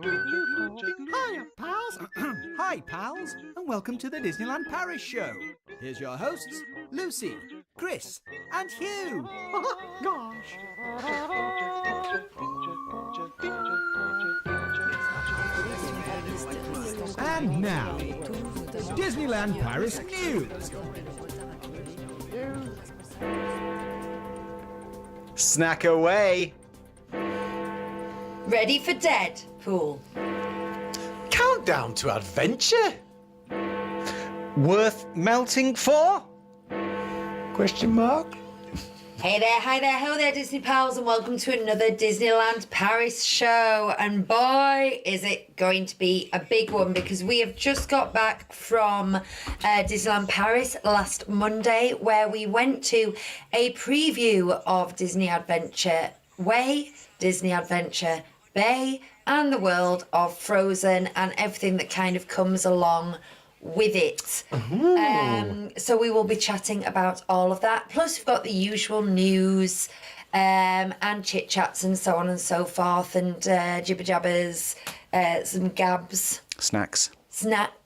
Hiya, pals. Hi, pals, and welcome to the Disneyland Paris Show. Here's your hosts, Lucie, Chris, and Hugh. Gosh. And now, Disneyland Paris News. Snack away. Ready for Deadpool. Countdown to adventure? Worth melting for? Question mark? Hey there, hi there, hello there, Disney pals, and welcome to another Disneyland Paris show. And boy, is it going to be a big one, because we have just got back from Disneyland Paris last Monday, where we went to a preview of Disney Adventure Way, Disney Adventure Bay, and the world of Frozen and everything that kind of comes along with it. So we will be chatting about all of that. Plus we've got the usual news and chit chats and so on and so forth, and jibber jabbers, some gabs. Snacks.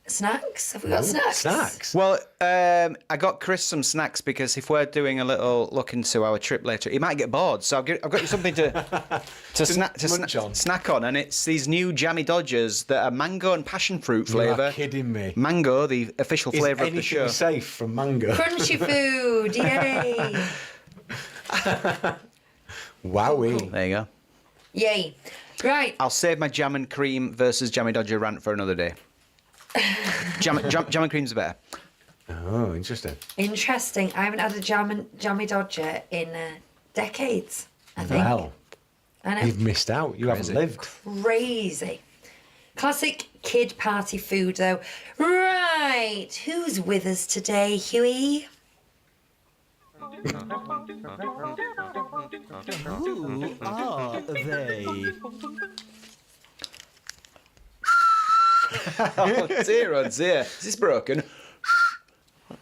Snacks? Have we got snacks? Snacks? Well, I got Chris some snacks, because if we're doing a little look into our trip later, he might get bored. So I've got you something to snack on, and it's these new jammy Dodgers that are mango and passion fruit flavour. You're kidding me. Mango, the official flavour of the show. Is anything safe from mango? Crunchy food, yay! Wowee. There you go. Yay. Right. I'll save my jam and cream versus jammy Dodger rant for another day. Jam and cream's better. Oh, interesting. Interesting. I haven't had a jammy Dodger in decades, I think. Well, I know. you've missed out. You haven't lived. Crazy. Classic kid party food, though. Right. Who's with us today, Huey? Who are they? Oh dear, oh dear. Is this broken?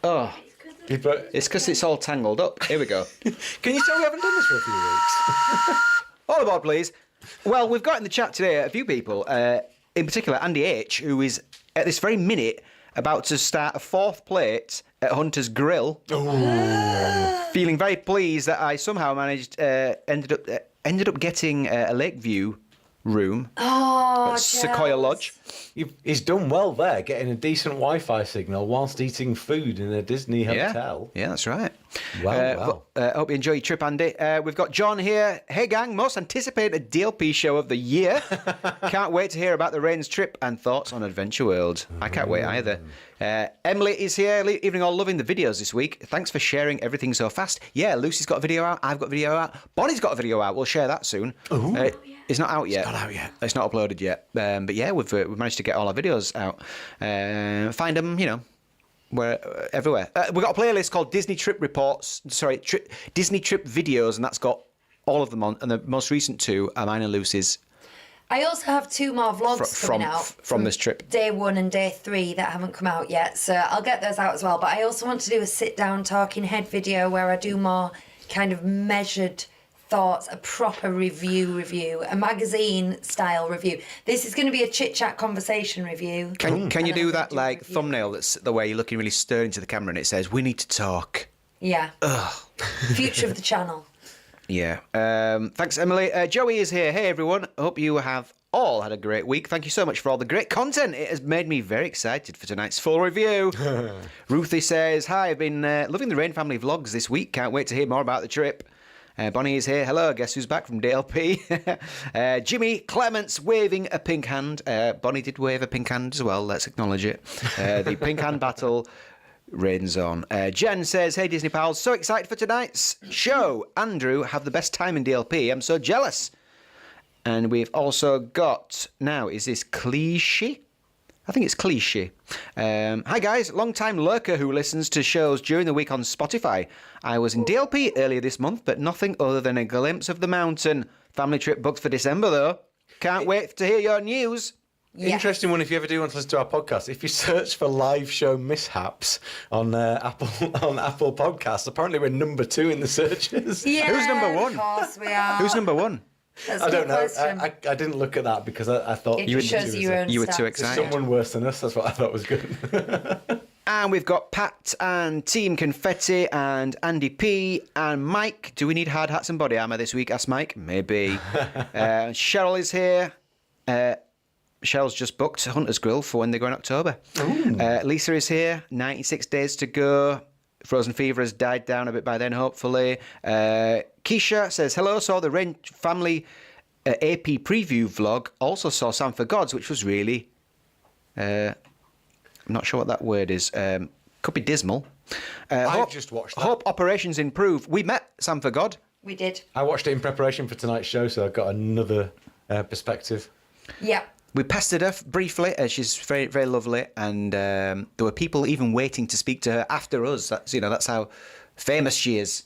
Oh, it's because it's all tangled up. Here we go. Can you tell we haven't done this for a few weeks? All aboard, please. Well, we've got in the chat today a few people, in particular Andy H, who is at this very minute about to start a fourth plate at Hunter's Grill. Feeling very pleased that I somehow managed, ended up getting a Lakeview room at Sequoia Lodge. He's done well there, getting a decent Wi-Fi signal whilst eating food in a Disney hotel. Yeah, that's right. Wow. Hope you enjoy your trip, Andy. We've got John here. Hey, gang, most anticipated DLP show of the year. Can't wait to hear about the Rain's trip and thoughts on Adventure World. I can't wait either. Emily is here. Evening all, loving the videos this week. Thanks for sharing everything so fast. Yeah, Lucy's got a video out. I've got a video out. Bonnie's got a video out. We'll share that soon. It's not out yet. It's not out yet. It's not uploaded yet. But yeah, we've managed to get all our videos out. Find them, everywhere. We've got a playlist called Disney Trip Reports. Disney Trip Videos, and that's got all of them on. And the most recent two are mine and Lucy's. I also have two more vlogs coming out from this trip. Day 1 and Day 3 that haven't come out yet, so I'll get those out as well. But I also want to do a sit-down talking head video where I do more kind of measured thoughts, a proper review, a magazine-style review. This is going to be a chit-chat conversation review. Can you do that like thumbnail that's the way you're looking really stern into the camera and it says, "We need to talk"? Yeah. Future of the channel. Yeah. Thanks, Emily. Joey is here. Hey, everyone. Hope you have all had a great week. Thank you so much for all the great content. It has made me very excited for tonight's full review. Ruthie says, hi, I've been loving the Rain Family vlogs this week. Can't wait to hear more about the trip. Bonnie is here. Hello, guess who's back from DLP? Jimmy Clements waving a pink hand. Bonnie did wave a pink hand as well. Let's acknowledge it. The pink hand battle rains on. Jen says, hey, Disney pals, so excited for tonight's show. Andrew, have the best time in DLP. I'm so jealous. And we've also got, now, is this Cliche? I think it's Cliche. Hi guys, long-time lurker who listens to shows during the week on Spotify. I was in DLP earlier this month, but nothing other than a glimpse of the mountain. Family trip booked for December though. Can't wait to hear your news. Yeah. Interesting one if you ever do want to listen to our podcast. If you search for live show mishaps on Apple Podcasts, apparently we're number 2 in the searches. Yeah, Who's number 1? Of course we are. Who's number 1? That's I a don't good know. question. I didn't look at that because I thought It just shows your own you were too stats. excited. someone worse than us. That's what I thought was good. And we've got Pat and Team Confetti and Andy P and Mike. Do we need hard hats and body armour this week? Asked Mike. Maybe. Cheryl is here. Cheryl's just booked Hunter's Grill for when they go in October. Lisa is here. 96 days to go. Frozen Fever has died down a bit by then, hopefully. Keisha says, hello, saw the Rain Family AP preview vlog. Also saw Sam for Gods, which was really... I'm not sure what that word is. Could be dismal. I've just watched that. Hope operations improve. We met Sam for God. We did. I watched it in preparation for tonight's show, so I got another perspective. Yeah. We pestered her briefly. She's very, very lovely, and there were people even waiting to speak to her after us. That's how famous she is.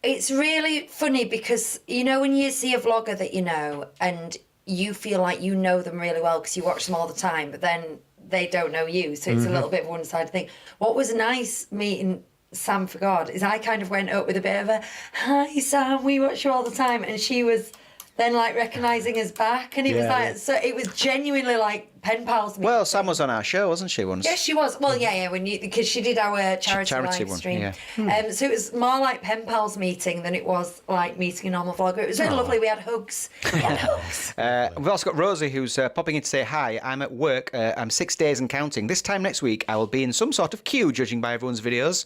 It's really funny because, when you see a vlogger that you know and you feel like you know them really well because you watch them all the time, but then they don't know you, so it's a little bit of a one-sided thing. What was nice meeting Sam for God is I kind of went up with a bit of a, hi Sam, we watch you all the time, and she was then like recognising us back, and it was like, so it was genuinely like pen pals meeting. Well, Sam was on our show, wasn't she, once? Yes, she was. Well, yeah, because she did our charity live one, stream. yeah. So it was more like pen pals meeting than it was like meeting a normal vlogger. It was really lovely. We had hugs. We've also got Rosie, who's popping in to say hi. I'm at work. I'm 6 days and counting. This time next week, I will be in some sort of queue, judging by everyone's videos.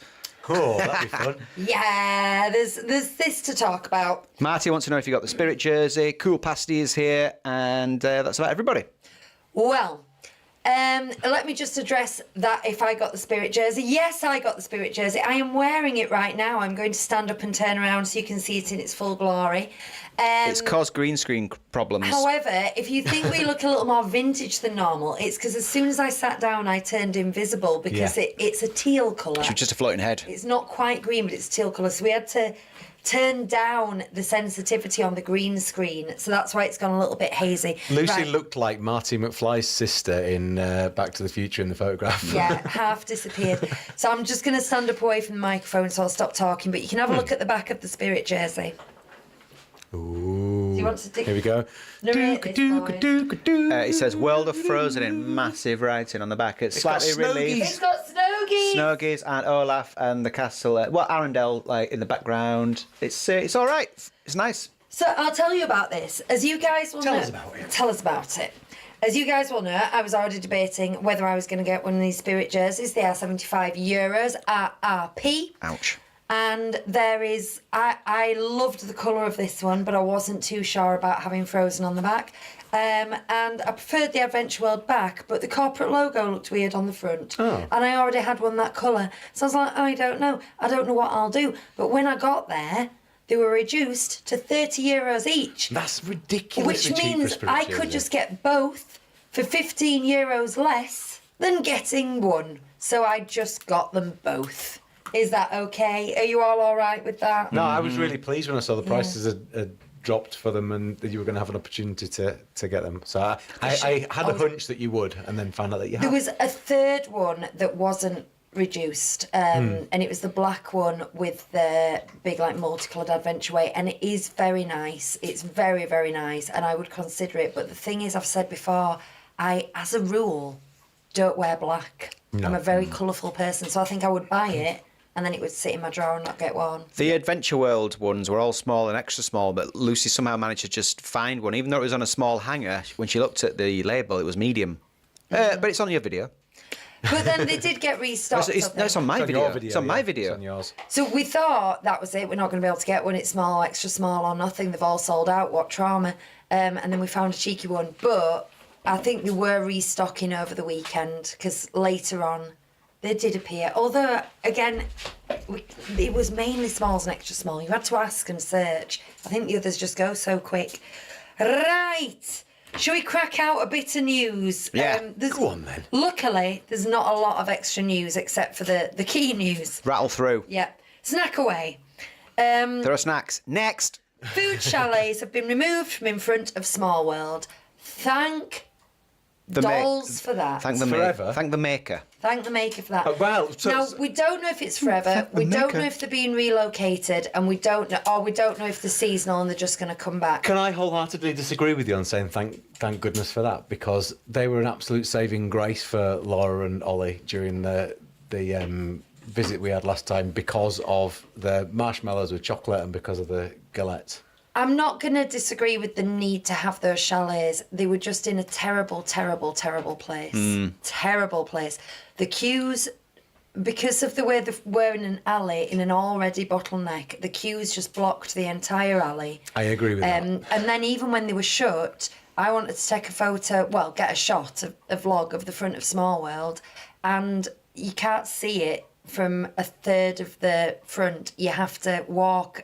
Oh, that'd be fun. Yeah, there's this to talk about. Marty wants to know if you got the Spirit jersey. Cool Pasty is here, and that's about everybody. Well, let me just address that if I got the Spirit jersey. Yes, I got the Spirit jersey. I am wearing it right now. I'm going to stand up and turn around so you can see it in its full glory. It's caused green screen problems. However, if you think we look a little more vintage than normal, it's because as soon as I sat down, I turned invisible because it's a teal colour. It's just a floating head. It's not quite green, but it's teal colour. So we had to turn down the sensitivity on the green screen. So that's why it's gone a little bit hazy. Lucy looked like Marty McFly's sister in Back to the Future in the photograph. Yeah, half disappeared. So I'm just going to stand up away from the microphone so I'll stop talking. But you can have a look at the back of the Spirit jersey. Ooh. Do you want to dig? Here we go. It says World of Frozen in massive writing on the back. It's slightly got relieved. It's got Snowgies. Snowgies and Olaf and the castle. Arendelle, like in the background. It's all right. It's nice. So I'll tell you about this. As you guys will know. Tell us about it. Tell us about it. As you guys will know, I was already debating whether I was going to get one of these Spirit jerseys. They are €75 RRP. Ouch. And there is, I loved the colour of this one, but I wasn't too sure about having Frozen on the back. And I preferred the Adventure World back, but the corporate logo looked weird on the front. Oh. And I already had one that colour. So I was like, I don't know what I'll do. But when I got there, they were reduced to €30 each. That's ridiculously Which cheap means for I Spirit could jersey. just get both for €15 less than getting one. So I just got them both. Is that okay? Are you all right with that? No, I was really pleased when I saw the prices had dropped for them and that you were going to have an opportunity to get them. So I had a hunch that you would, and then found out that you had. There was a third one that wasn't reduced, and it was the black one with the big like multicoloured adventure way, and it is very nice. It's very, very nice, and I would consider it. But the thing is, I've said before, I, as a rule, don't wear black. No. I'm a very colourful person, so I think I would buy it. And then it would sit in my drawer and not get worn. The Adventure World ones were all small and extra small, but Lucy somehow managed to just find one. Even though it was on a small hanger, when she looked at the label, it was medium. But it's on your video. But then they did get restocked. It's on my It's on video. your video. It's on my yeah. video. It's on yours. So we thought that was it. We're not going to be able to get one. It's small, extra small, or nothing. They've all sold out. What trauma. And then we found a cheeky one. But I think they were restocking over the weekend because later on they did appear. Although, again, it was mainly smalls and extra small. You had to ask and search. I think the others just go so quick. Right. Shall we crack out a bit of news? Yeah. Go on then. Luckily, there's not a lot of extra news except for the key news. Rattle through. Yeah. Snack away. There are snacks. Next. Food chalets have been removed from in front of Small World. Thank dolls for that. Thank the Forever? Thank the maker. Thank the maker for that. Oh, well, now we don't know if it's forever. We don't know if they're being relocated, and we don't know if they're seasonal and they're just going to come back. Can I wholeheartedly disagree with you on saying thank goodness for that, because they were an absolute saving grace for Laura and Ollie during the visit we had last time, because of the marshmallows with chocolate and because of the galettes. I'm not going to disagree with the need to have those chalets. They were just in a terrible, terrible, terrible place. Terrible place. The queues, because of the way they were in an alley, in an already bottleneck, the queues just blocked the entire alley. I agree with that. And then even when they were shut, I wanted to take a photo, well, get a shot, a vlog of the front of Small World, and you can't see it from a third of the front. You have to walk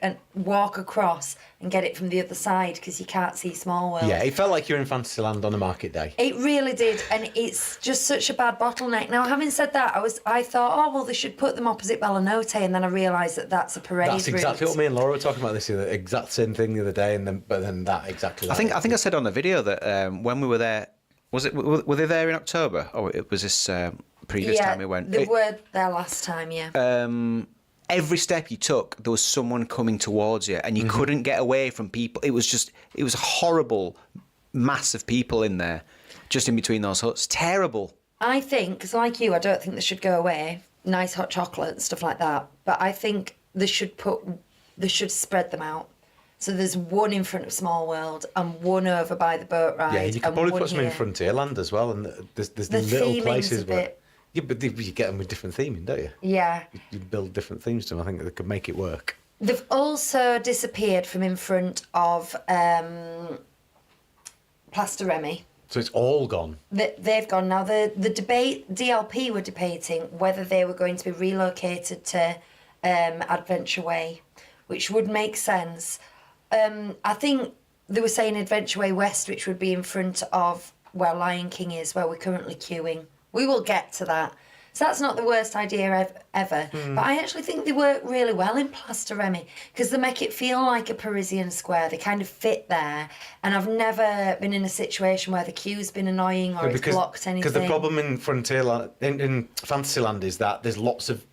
across and get it from the other side because you can't see Small World. Yeah, it felt like you're in Fantasyland on a market day. It really did, and it's just such a bad bottleneck. Now, having said that, I thought, oh well, they should put them opposite Bellanote, and then I realised that that's a parade That's exactly route. what me and Laura were talking about this the exact same thing the other day, but then that exactly. I think I said on the video that when we were there, were they there in October? Oh, it was this previous time we went. They were there last time, yeah. Every step you took, there was someone coming towards you, and you couldn't get away from people. It was a horrible mass of people in there, just in between those huts. Terrible. I think, because like you, I don't think they should go away. Nice hot chocolate and stuff like that. But I think they should spread them out. So there's one in front of Small World and one over by the boat ride. Yeah, you could probably put some in here. Frontierland as well, and there's The little theming's places a where. bit- Yeah, but you get them with different theming, don't you? Yeah. You build different themes to them. I think they could make it work. They've also disappeared from in front of Plaster Remy. So it's all gone. They've gone now. The debate, DLP were debating whether they were going to be relocated to Adventure Way, which would make sense. I think they were saying Adventure Way West, which would be in front of where Lion King is, where we're currently queuing. We will get to that. So that's not the worst idea ever. But I actually think they work really well in Plaster Remy because they make it feel like a Parisian square. They kind of fit there. And I've never been in a situation where the queue's been annoying or it's blocked anything. Because the problem in Frontierland, in Fantasyland, is that there's lots of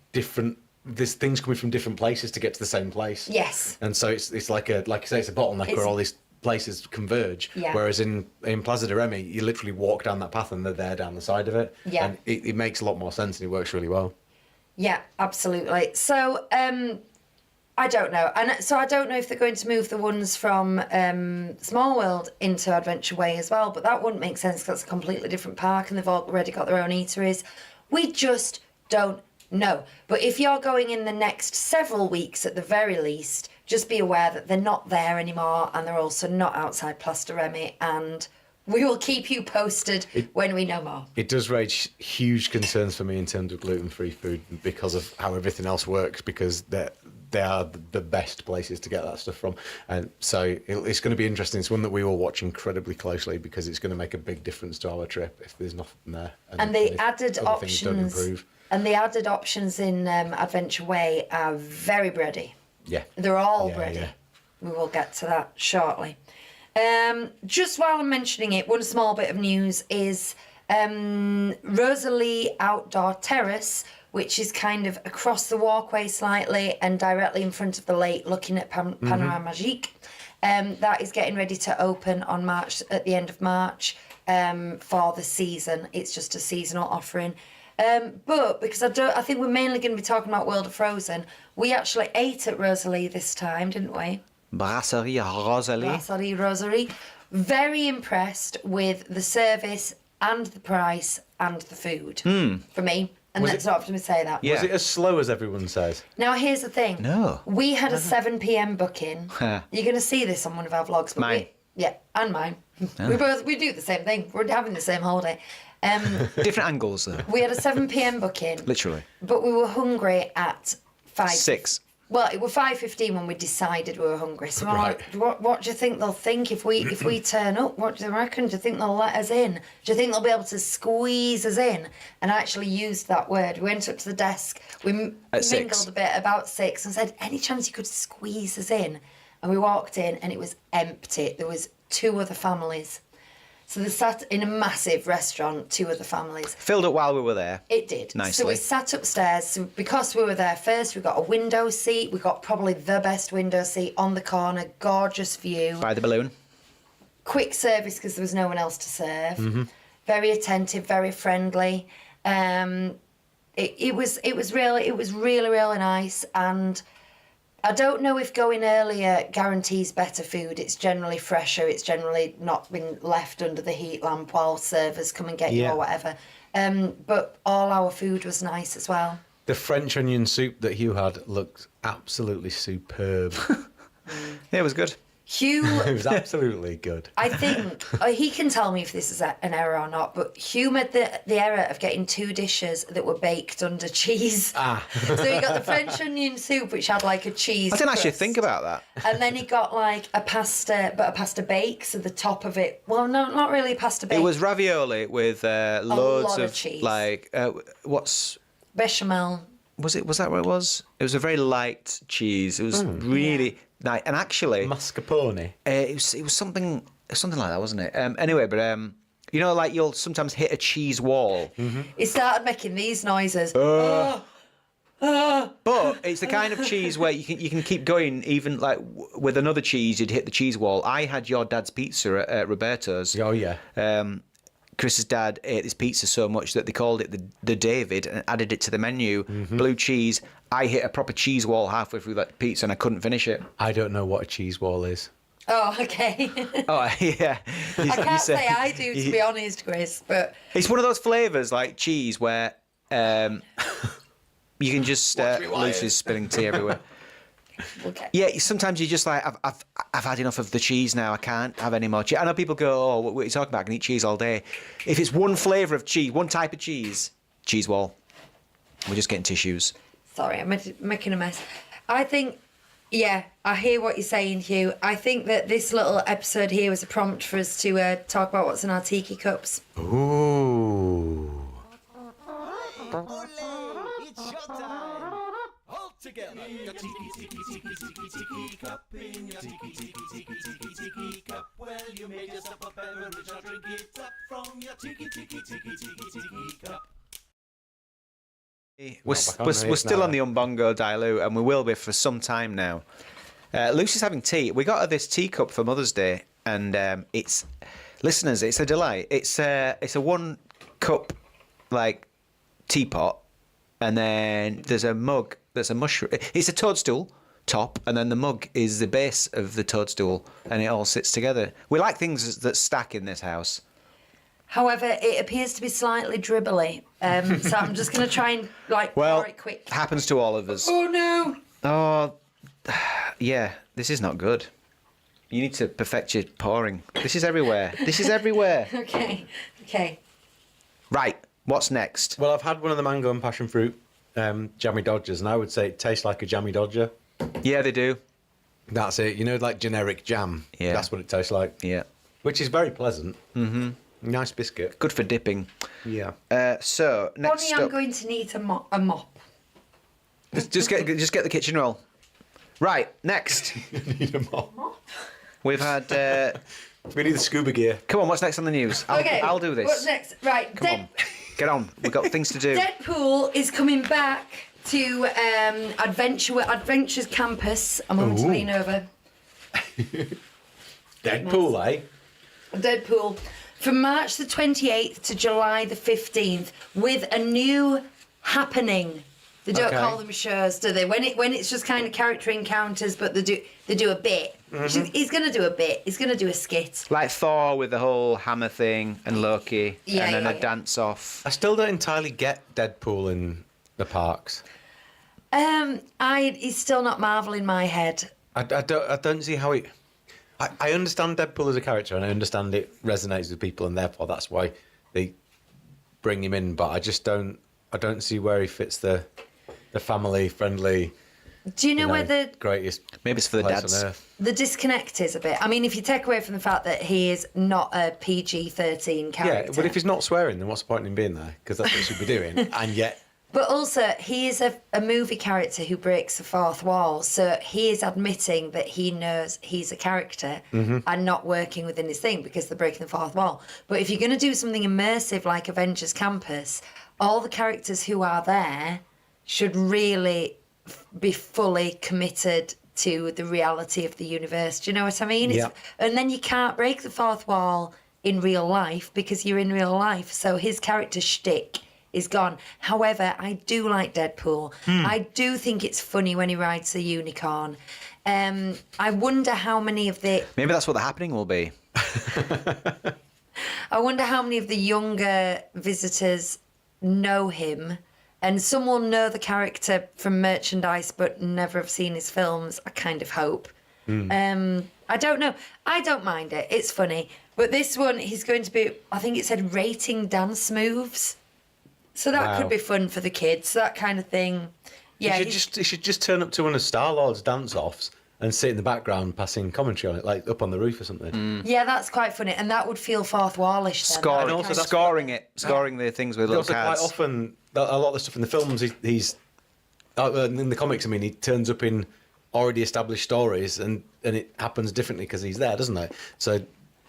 there's things coming from different places to get to the same place. Yes. And so it's like you say, it's a bottleneck where all these places converge. Yeah. Whereas in Plaza de Remy, you literally walk down that path and they're there down the side of it. Yeah. And it makes a lot more sense and it works really well. Yeah, absolutely. So I don't know. And so I don't know if they're going to move the ones from Small World into Adventure Way as well, but that wouldn't make sense because that's a completely different park and they've already got their own eateries. We just don't know. But if you're going in the next several weeks at the very least, just be aware that they're not there anymore and they're also not outside Plaster Remy, and we will keep you posted when we know more. It does raise huge concerns for me in terms of gluten-free food because of how everything else works, because they are the best places to get that stuff from. And so it's going to be interesting. It's one that we will watch incredibly closely because it's going to make a big difference to our trip if there's nothing there. And the if added other things don't options improve. and the added options in Adventure Way are very bready. Yeah. They're all Yeah, bready. yeah. We will get to that shortly. Just while I'm mentioning it, one small bit of news is Rosalie Outdoor Terrace, which is kind of across the walkway slightly and directly in front of the lake looking at Panorama Magique. That is getting ready to open at the end of March for the season. It's just a seasonal offering. But because I think we're mainly going to be talking about World of Frozen, we actually ate at Rosalie this time, didn't we? Brasserie Rosalie. Brasserie Rosalie. Very impressed with the service and the price and the food for me. And that's not often we say that. Yeah. Was it as slow as everyone says? Now, here's the thing. No. We had a 7 p.m. booking. You're going to see this on one of our vlogs. But Mine. Yeah, and mine. We do the same thing. We're having the same holiday. Different angles, though. We had a 7 p.m. booking. Literally. But we were hungry at 5. 6. Well, it was 5:15 when we decided we were hungry. So we're Right. like, what do you think they'll think if we turn up? What do you reckon? Do you think they'll let us in? Do you think they'll be able to squeeze us in? And I actually used that word. We went up to the desk. We At 6. mingled a bit about 6 and said, any chance you could squeeze us in? And we walked in and it was empty. There was 2 other families. So they sat in a massive restaurant, 2 other families. Filled up while we were there. It did. Nicely. So we sat upstairs. So because we were there first, we got a window seat. We got probably the best window seat on the corner. Gorgeous view. By the balloon. Quick service because there was no one else to serve. Mm-hmm. Very attentive, very friendly. It was really nice. And I don't know if going earlier guarantees better food. It's generally fresher. It's generally not been left under the heat lamp while servers come and get you or whatever. But all our food was nice as well. The French onion soup that Hugh had looked absolutely superb. Yeah, it was good. Hugh, It was absolutely good. I think he can tell me if this is an error or not, but Hugh made the error of getting 2 dishes that were baked under cheese. So he got the French onion soup, which had like a cheese I didn't actually crust. think about that. And then he got like a pasta bake, so the top of it, well, no, not really a pasta bake. It was ravioli with loads lot of of cheese. like what's bechamel. was it? Was that what it was? It was a very light cheese. It was really nice, and actually, Mascarpone. it was something like that, wasn't it? Anyway, but you know, like you'll sometimes hit a cheese wall, He started making these noises. but it's the kind of cheese where you can keep going. Even like with another cheese, you'd hit the cheese wall. I had your dad's pizza at Roberto's. Oh, yeah. Chris's dad ate this pizza so much that they called it the David and added it to the menu. Blue cheese. I hit a proper cheese wall halfway through that pizza and I couldn't finish it. I don't know what a cheese wall is. Oh, okay. Oh, yeah. I can't say I do, to be honest, Chris, but It's one of those flavours like cheese where you can just... Lucie's spilling tea everywhere. okay. Yeah, sometimes you're just like, I've had enough of the cheese now. I can't have any more cheese. I know people go, oh, what are you talking about? I can eat cheese all day. If it's one flavour of cheese, one type of cheese wall. We're just getting tissues. Sorry, I'm making a mess. I think, yeah, I hear what you're saying, Hugh. I think that this little episode here was a prompt for us to talk about what's in our tiki cups. Ooh. It's showtime! All together! Your tiki cup in your tiki cup. Well, you made yourself a beverage, now drink it up from your tiki cup. We're still on the Umbongo dilute, and we will be for some time now. Lucy's having tea. We got her this teacup for Mother's Day, and it's listeners, it's a delight. It's a 1 cup like teapot, and then there's a mug that's a mushroom. It's a toadstool top, and then the mug is the base of the toadstool, and it all sits together. We like things that stack in this house. However, it appears to be slightly dribbly, so I'm just going to try and pour it quick. Happens to all of us. Oh no! Oh, yeah, this is not good. You need to perfect your pouring. This is everywhere. Okay. Right, what's next? Well, I've had one of the mango and passion fruit jammy dodgers, and I would say it tastes like a jammy dodger. Yeah, they do. That's it. You know, like generic jam. Yeah. That's what it tastes like. Yeah. Which is very pleasant. Mm-hmm. Nice biscuit. Good for dipping. Yeah. So, next Bonnie, I'm up... going to need a mop. Just get the kitchen roll. Right, next. Need a mop. We've had... We need the scuba gear. Come on, what's next on the news? I'll do this. What's next? Right. Come on. Get on. We've got things to do. Deadpool is coming back to Adventures Campus. I'm going to lean over. Deadpool, eh? Deadpool. From March the 28th to July the 15th with a new happening. They don't call them shows, do they? When it's just kind of character encounters, but they do a bit. Mm-hmm. He's going to do a bit. He's going to do a skit. Like Thor with the whole hammer thing and Loki and then a dance off. I still don't entirely get Deadpool in the parks. He's still not Marvel in my head. I don't see how it... I understand Deadpool as a character, and I understand it resonates with people, and therefore that's why they bring him in. But I just don't see where he fits the family friendly. Do you know where the greatest? Maybe it's for the place dads. on earth. The disconnect is a bit. I mean, if you take away from the fact that he is not a PG-13 character. Yeah, but if he's not swearing, then what's the point in him being there? Because that's what he should be doing. And yet But also, he is a movie character who breaks the fourth wall. So he is admitting that he knows he's a character and not working within his thing because they're breaking the fourth wall. But if you're going to do something immersive like Avengers Campus, all the characters who are there should really be fully committed to the reality of the universe. Do you know what I mean? Yeah. And then you can't break the fourth wall in real life because you're in real life. So his character shtick is gone. However, I do like Deadpool. I do think it's funny when he rides a unicorn. I wonder how many of the... Maybe that's what the happening will be. I wonder how many of the younger visitors know him. And some will know the character from merchandise but never have seen his films, I kind of hope. I don't know. I don't mind it. It's funny. But this one, he's going to be, I think it said rating dance moves. So that could be fun for the kids, that kind of thing. Yeah, he should just turn up to one of Star-Lord's dance-offs and sit in the background passing commentary on it, like up on the roof or something. Yeah, that's quite funny. And that would feel fourth wallish then. Scoring, That would also kind of- scoring the things with But little also cards. quite often, a lot of the stuff in the films, he's in the comics, I mean, he turns up in already established stories and it happens differently because he's there, doesn't it? So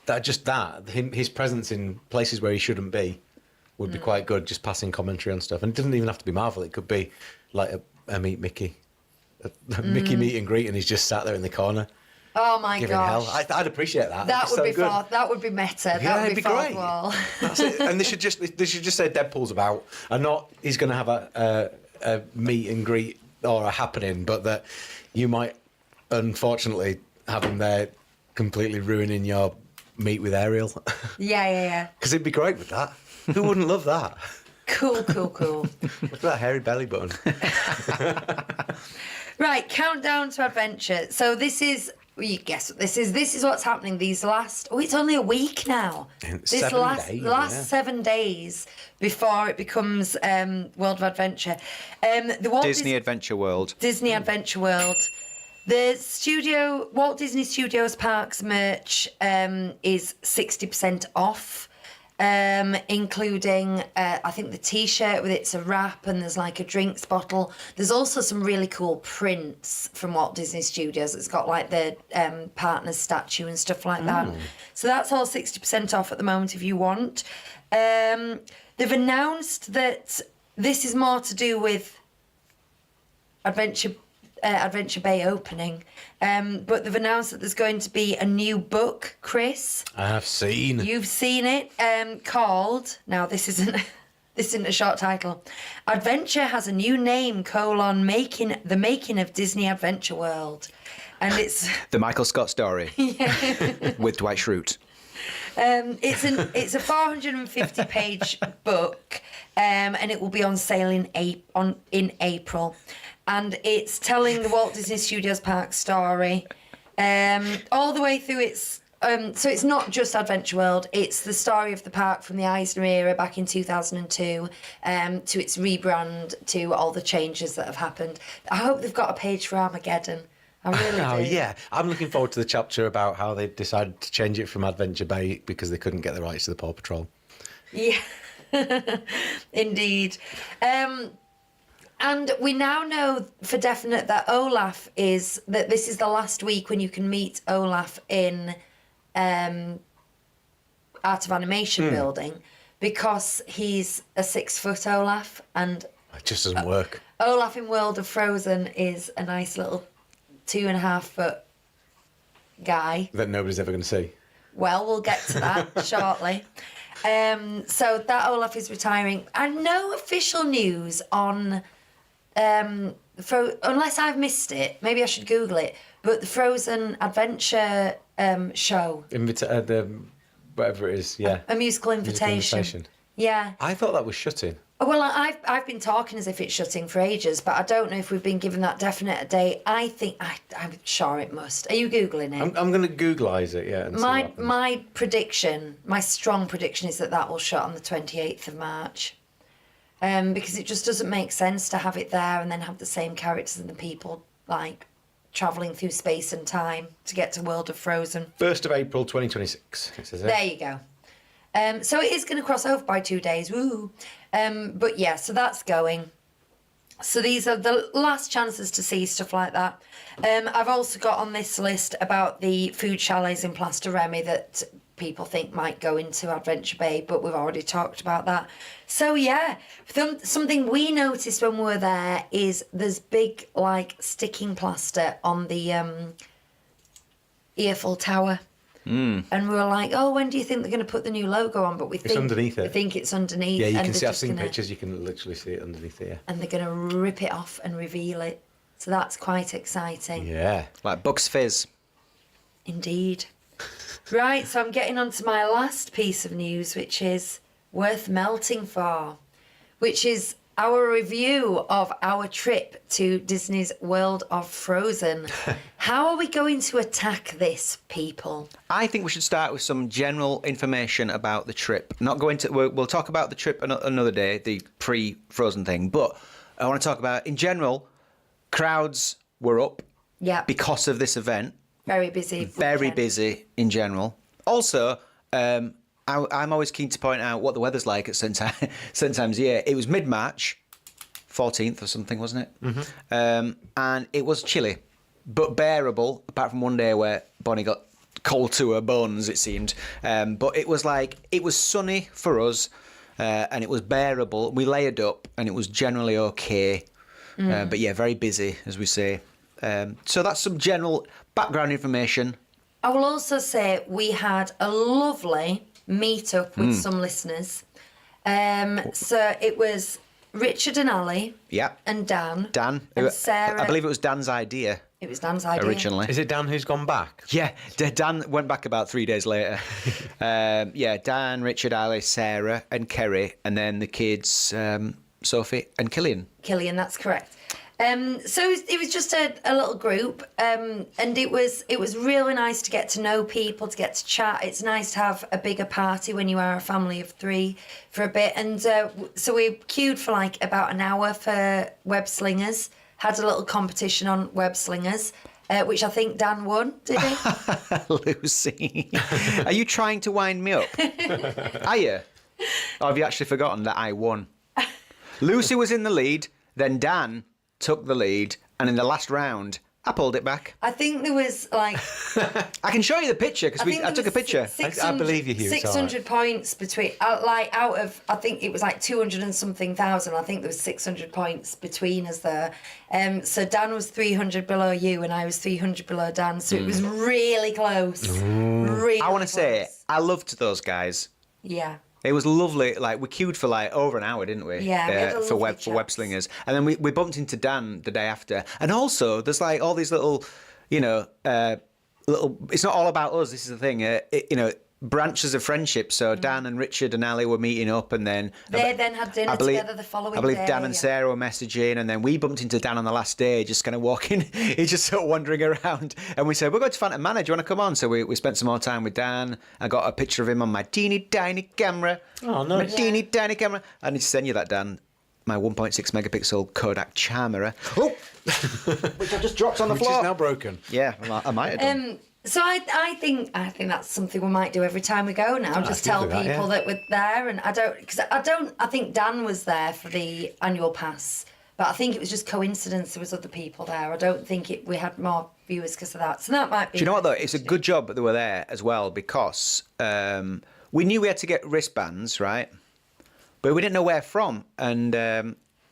his presence in places where he shouldn't be would be quite good, just passing commentary on stuff. And it doesn't even have to be Marvel. It could be like a Meet Mickey. A Mickey meet and greet, and he's just sat there in the corner. Oh my giving gosh. hell. I'd appreciate that. That would It'd be so good. fourth. That would be meta. Yeah, That would it'd be be fourth great. wall. That's it. And they should just say Deadpool's about, and not he's going to have a meet and greet or a happening, but that you might unfortunately have him there completely ruining your meet with Ariel. Yeah. Because it'd be great with that. Who wouldn't love that? Cool. Look at that hairy belly button. Right, countdown to adventure. So this is, well, you guess what this is. This is what's happening these last, it's only a week now. This 7 days, last yeah. 7 days before it becomes World of Adventure. The Disney Adventure World. Disney Adventure World. The Walt Disney Studios Parks merch is 60% off. Including I think the t-shirt with it's a wrap and there's like a drinks bottle. There's also some really cool prints from Walt Disney Studios. It's got like the partner's statue and stuff like that. So that's all 60% off at the moment if you want. They've announced that this is more to do with Adventure Bay opening, but they've announced that there's going to be a new book, Chris. I have seen. You've seen it, called, now this isn't a short title, Adventure has a new name, the making of Disney Adventure World. And it's The Michael Scott story. With Dwight Schrute. it's a 450-page book, and it will be on sale in April. And it's telling the Walt Disney Studios Park story all the way through its... so it's not just Adventure World, it's the story of the park from the Eisner era back in 2002 to its rebrand, to all the changes that have happened. I hope they've got a page for Armageddon. I really do. Oh, yeah. I'm looking forward to the chapter about how they decided to change it from Adventure Bay because they couldn't get the rights to the Paw Patrol. Yeah, indeed. And we now know for definite that this is the last week when you can meet Olaf in Art of Animation building, because he's a 6-foot Olaf, and It just doesn't work. Olaf in World of Frozen is a nice little 2.5-foot guy. That nobody's ever going to see. Well, we'll get to that shortly. So that Olaf is retiring. And no official news on, unless I've missed it, maybe I should Google it, but the Frozen Adventure show. Whatever it is, yeah. A musical invitation. Yeah. I thought that was shutting. Well, I've been talking as if it's shutting for ages, but I don't know if we've been given that definite date. I'm sure it must. Are you Googling it? I'm going to Googlise it, yeah. And see what happens. My prediction, my strong prediction is that will shut on the 28th of March. Because it just doesn't make sense to have it there and then have the same characters and the people, like, travelling through space and time to get to World of Frozen. 1st of April 2026, it says There you go. So it is going to cross over by 2 days. Woo! But yeah, so that's going. So these are the last chances to see stuff like that. I've also got on this list about the food chalets in Plaster Remy that people think might go into Adventure Bay, but we've already talked about that. So yeah, something we noticed when we were there is there's big like sticking plaster on the Eiffel Tower. And we were like, oh, when do you think they're going to put the new logo on? But we think underneath it. We think it's underneath. Yeah, you and can they're see. I've just seen gonna- pictures. You can literally see it underneath here. And they're going to rip it off and reveal it. So that's quite exciting. Yeah. Like Bucks Fizz. Indeed. Right, so I'm getting on to my last piece of news, which is worth melting for, which is our review of our trip to Disney's World of Frozen. How are we going to attack this, people? I think we should start with some general information about the trip. Not going to. We'll talk about the trip another day, the pre-Frozen thing. But I want to talk about, in general, crowds were up Yeah, because of this event. very busy. Very weekend. busy in general. Also, I'm always keen to point out what the weather's like at certain times of year. It was mid-March, 14th or something, wasn't it? Mm-hmm. And it was chilly, but bearable, apart from one day where Bonnie got cold to her bones, it seemed. But it was sunny for us, and it was bearable. We layered up, and it was generally okay. But yeah, very busy, as we say. So that's some general background information. I will also say we had a lovely meet-up with some listeners. So it was Richard and Ali Yeah. and Dan. Dan. And Sarah. I believe it was Dan's idea It was Dan's idea. originally. Is it Dan who's gone back? Yeah, Dan went back about 3 days later. Yeah, Dan, Richard, Ali, Sarah, and Kerry, and then the kids, Sophie and Killian. Killian, that's correct. So it was just a little group, and it was really nice to get to know people, to get to chat. It's nice to have a bigger party when you are a family of three for a bit. And so we queued for like about an hour for web slingers. Had a little competition on web slingers, which I think Dan won. Did he? Lucie, are you trying to wind me up? Are you? Or have you actually forgotten that I won? Lucie was in the lead, then Dan took the lead, and in the last round, I pulled it back. I think there was like I can show you the picture because I took a picture. I believe you, Hugh. It's 600 points between, like out of, I think it was like 200 and something thousand. I think there was 600 points between us there. So Dan was 300 below you, and I was 300 below Dan. So it was really close. Really I want to say, close. I loved those guys. Yeah. It was lovely. Like, we queued for like over an hour, didn't we? Yeah, we had a for lovely web chat. slingers, and then we bumped into Dan the day after. And also, there's like all these little, little. It's not all about us. This is the thing. Branches of friendship. So Dan and Richard and Ali were meeting up, and then They then had dinner together the following I believe day, Dan and yeah. Sarah were messaging, and then we bumped into Dan on the last day, just kind of walking. He's just sort of wandering around, and we said, "We're going to Phantom Manor. Do you want to come on?" So we spent some more time with Dan. I got a picture of him on my teeny tiny camera. Oh, My nice. teeny tiny camera. I need to send you that, Dan. My 1.6 megapixel Kodak camera. Oh, which I just dropped on the Which floor. is now broken. Yeah, I might have done. So I think that's something we might do every time we go now. Just I tell can do that, people yeah. that we're there, and I think Dan was there for the annual pass, but I think it was just coincidence there was other people there. I don't think we had more viewers because of that. So that might be. Do you know what though? It's a good job that they were there as well, because we knew we had to get wristbands, right? But we didn't know where from. And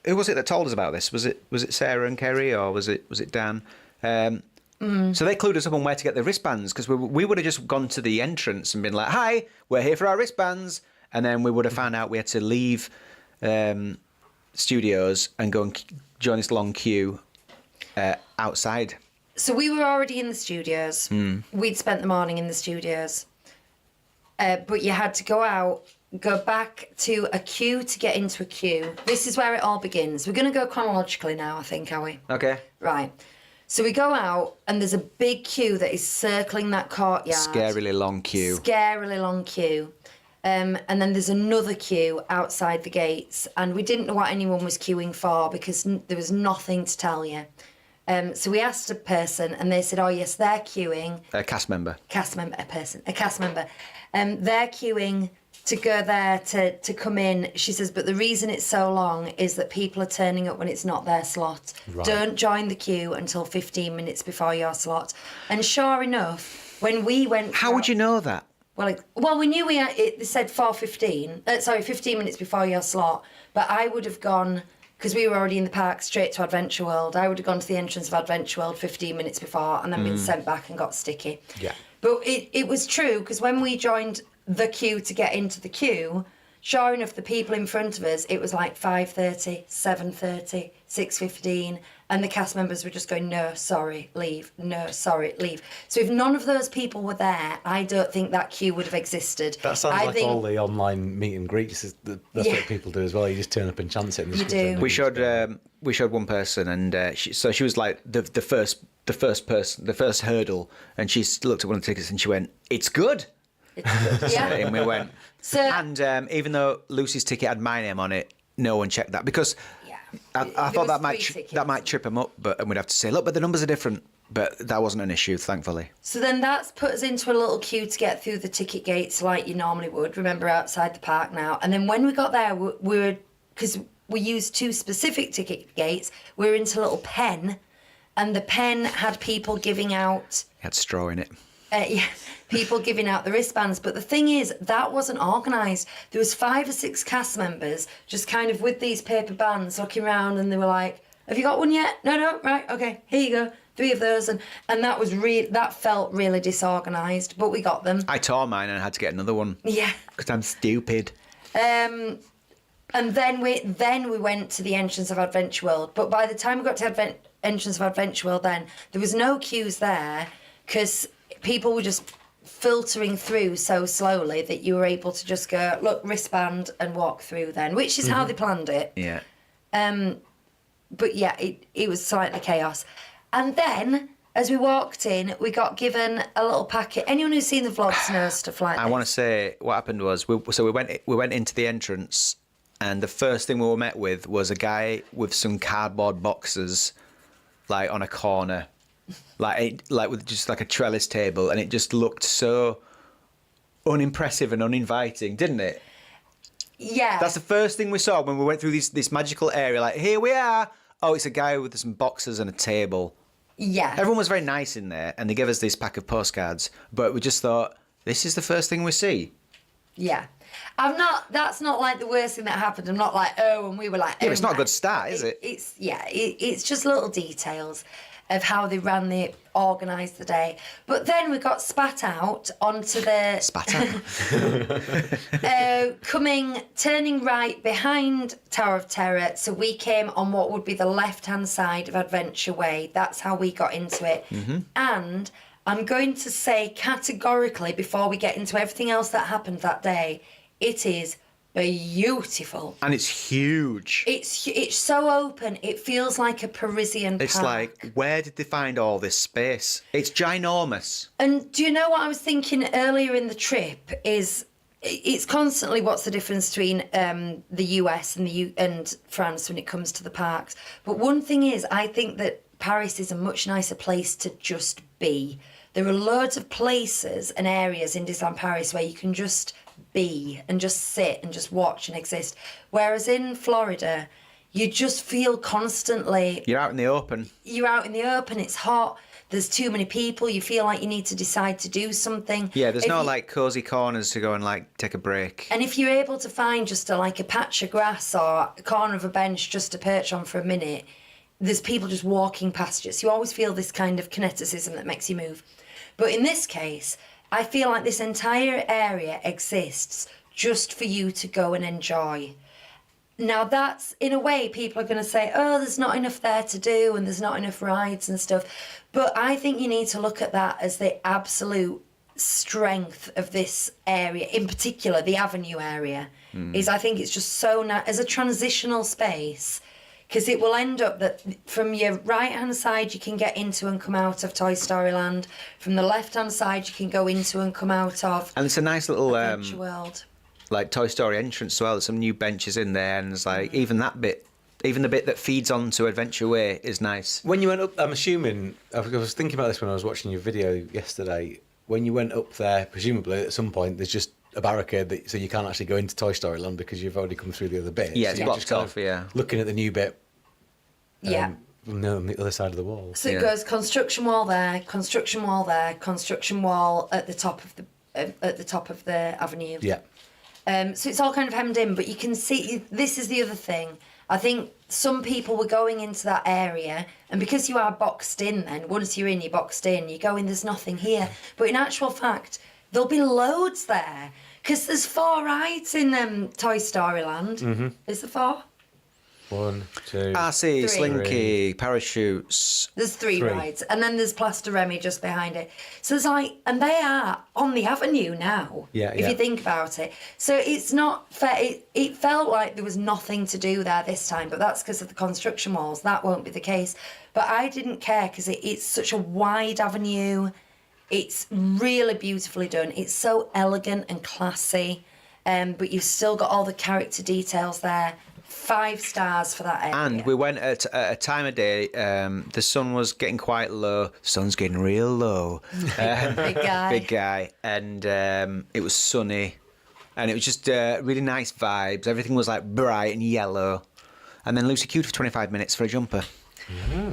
who was it that told us about this? Was it Sarah and Kerry, or was it Dan? So they clued us up on where to get the wristbands, because we would have just gone to the entrance and been like, "Hi, we're here for our wristbands," and then we would have found out we had to leave studios and go and join this long queue outside. So we were already in the studios. We'd spent the morning in the studios. But you had to go out, go back to a queue to get into a queue. This is where it all begins. We're going to go chronologically now, I think, are we? Okay. Right. So we go out, and there's a big queue that is circling that courtyard. Scarily long queue. Scarily long queue. And then there's another queue outside the gates, and we didn't know what anyone was queuing for because there was nothing to tell you. So we asked a person, and they said, "Oh yes, they're queuing." A cast member. A cast member. They're queuing to go there to come in. She says, but the reason it's so long is that people are turning up when it's not their slot. Right. Don't join the queue until 15 minutes before your slot. And sure enough, when we went... How would you know that? Well, we knew it said 15 minutes before your slot, but I would have gone, because we were already in the park, straight to Adventure World. I would have gone to the entrance of Adventure World 15 minutes before and then been sent back and got sticky. Yeah. But it was true, because when we joined the queue to get into the queue, sure enough, the people in front of us, it was like 5:30, 7:30, 6:15, and the cast members were just going, no, sorry, leave, no, sorry, leave. So if none of those people were there, I don't think that queue would have existed. That sounds like all the online meet and greets. That's what people do as well. You just turn up and chance it. And You do. We showed one person, and she was like the first hurdle, and she looked at one of the tickets and she went, "It's good." Yeah. And we went. So, And even though Lucy's ticket had my name on it, no one checked that because yeah. I There thought was that 3 might tickets. that might trip them up, and we'd have to say, look, but the numbers are different. But that wasn't an issue, thankfully. So then that's put us into a little queue to get through the ticket gates like you normally would. Remember, outside the park now. And then when we got there, we were, because we used 2 specific ticket gates, we were into a little pen, and the pen had people giving out... It had straw in it. Yeah, people giving out the wristbands. But the thing is, that wasn't organised. There was 5 or 6 cast members just kind of with these paper bands looking around, and they were like, have you got one yet? No, right, okay, here you go. 3 of those. And that was that felt really disorganised, but we got them. I tore mine and I had to get another one. Yeah. Because I'm stupid. And then we went to the entrance of Adventure World. But by the time we got to entrance of Adventure World, then there was no queues there because people were just filtering through so slowly that you were able to just go, look, wristband, and walk through then, which is how they planned it. Yeah. But yeah, it was slightly chaos. And then, as we walked in, we got given a little packet. Anyone who's seen the vlogs knows stuff like this. I want to say what happened was we went into the entrance, and the first thing we were met with was a guy with some cardboard boxes, like on a corner, like with just like a trellis table, and it just looked so unimpressive and uninviting, didn't it? Yeah. That's the first thing we saw when we went through this magical area. Like, here we are. Oh, it's a guy with some boxes and a table. Yeah. Everyone was very nice in there, and they gave us this pack of postcards. But we just thought, this is the first thing we see. Yeah. That's not like the worst thing that happened. I'm not like, oh, and we were like, oh. Yeah, it's not a good start, is it? It's just little details of how they organised the day. But then we got spat out onto the... Spat out? turning right behind Tower of Terror. So we came on what would be the left-hand side of Adventure Way. That's how we got into it. Mm-hmm. And I'm going to say categorically, before we get into everything else that happened that day, it is beautiful. And it's huge. It's so open. It feels like a Parisian park. It's like, where did they find all this space? It's ginormous. And do you know what I was thinking earlier in the trip is it's constantly what's the difference between the US and France when it comes to the parks. But one thing is, I think that Paris is a much nicer place to just be. There are loads of places and areas in Disneyland Paris where you can just be and just sit and just watch and exist. Whereas in Florida, you just feel constantly... You're out in the open. You're out in the open, it's hot, there's too many people, you feel like you need to decide to do something. Yeah, there's no like cosy corners to go and like take a break. And if you're able to find just a patch of grass or a corner of a bench just to perch on for a minute, there's people just walking past you. So you always feel this kind of kineticism that makes you move. But in this case, I feel like this entire area exists just for you to go and enjoy. Now that's, in a way, people are going to say, oh, there's not enough there to do and there's not enough rides and stuff. But I think you need to look at that as the absolute strength of this area, in particular the Avenue area, is I think it's just so nice as a transitional space. Because it will end up that from your right-hand side, you can get into and come out of Toy Story Land. From the left-hand side, you can go into and come out of And it's a nice little Adventure World. like Toy Story entrance as well. There's some new benches in there, and it's like even that bit, even the bit that feeds onto Adventure Way is nice. When you went up, I'm assuming, I was thinking about this when I was watching your video yesterday. When you went up there, presumably at some point, there's just a barricade so you can't actually go into Toy Story Land because you've already come through the other bit. Yeah, so it's you're blocked just kind off, of yeah. looking at the new bit. Yeah. No, on the other side of the wall. So it Yeah. goes construction wall there, construction wall there, construction wall at the top of the avenue. Yeah. So it's all kind of hemmed in, but you can see, this is the other thing. I think some people were going into that area, and because you are boxed in then, once you're in, you're boxed in, you go in, there's nothing here. But in actual fact, there'll be loads there, because there's 4 rides in Toy Story Land. Mm-hmm. Is there 4? 1, 2. RC, 3. Slinky, parachutes. There's 3 3. rides, and then there's Plaster Remy just behind it. So there's like, and they are on the avenue now. Yeah, if yeah. you think about it. So it's not fair. It felt like there was nothing to do there this time, but that's because of the construction walls. That won't be the case. But I didn't care because it's such a wide avenue. It's really beautifully done. It's so elegant and classy, but you've still got all the character details there. 5 stars for that area. And we went at a time of day, the sun was getting quite low. Sun's getting real low. Big guy. Big guy. And it was sunny. And it was just really nice vibes. Everything was like bright and yellow. And then Lucie queued for 25 minutes for a jumper.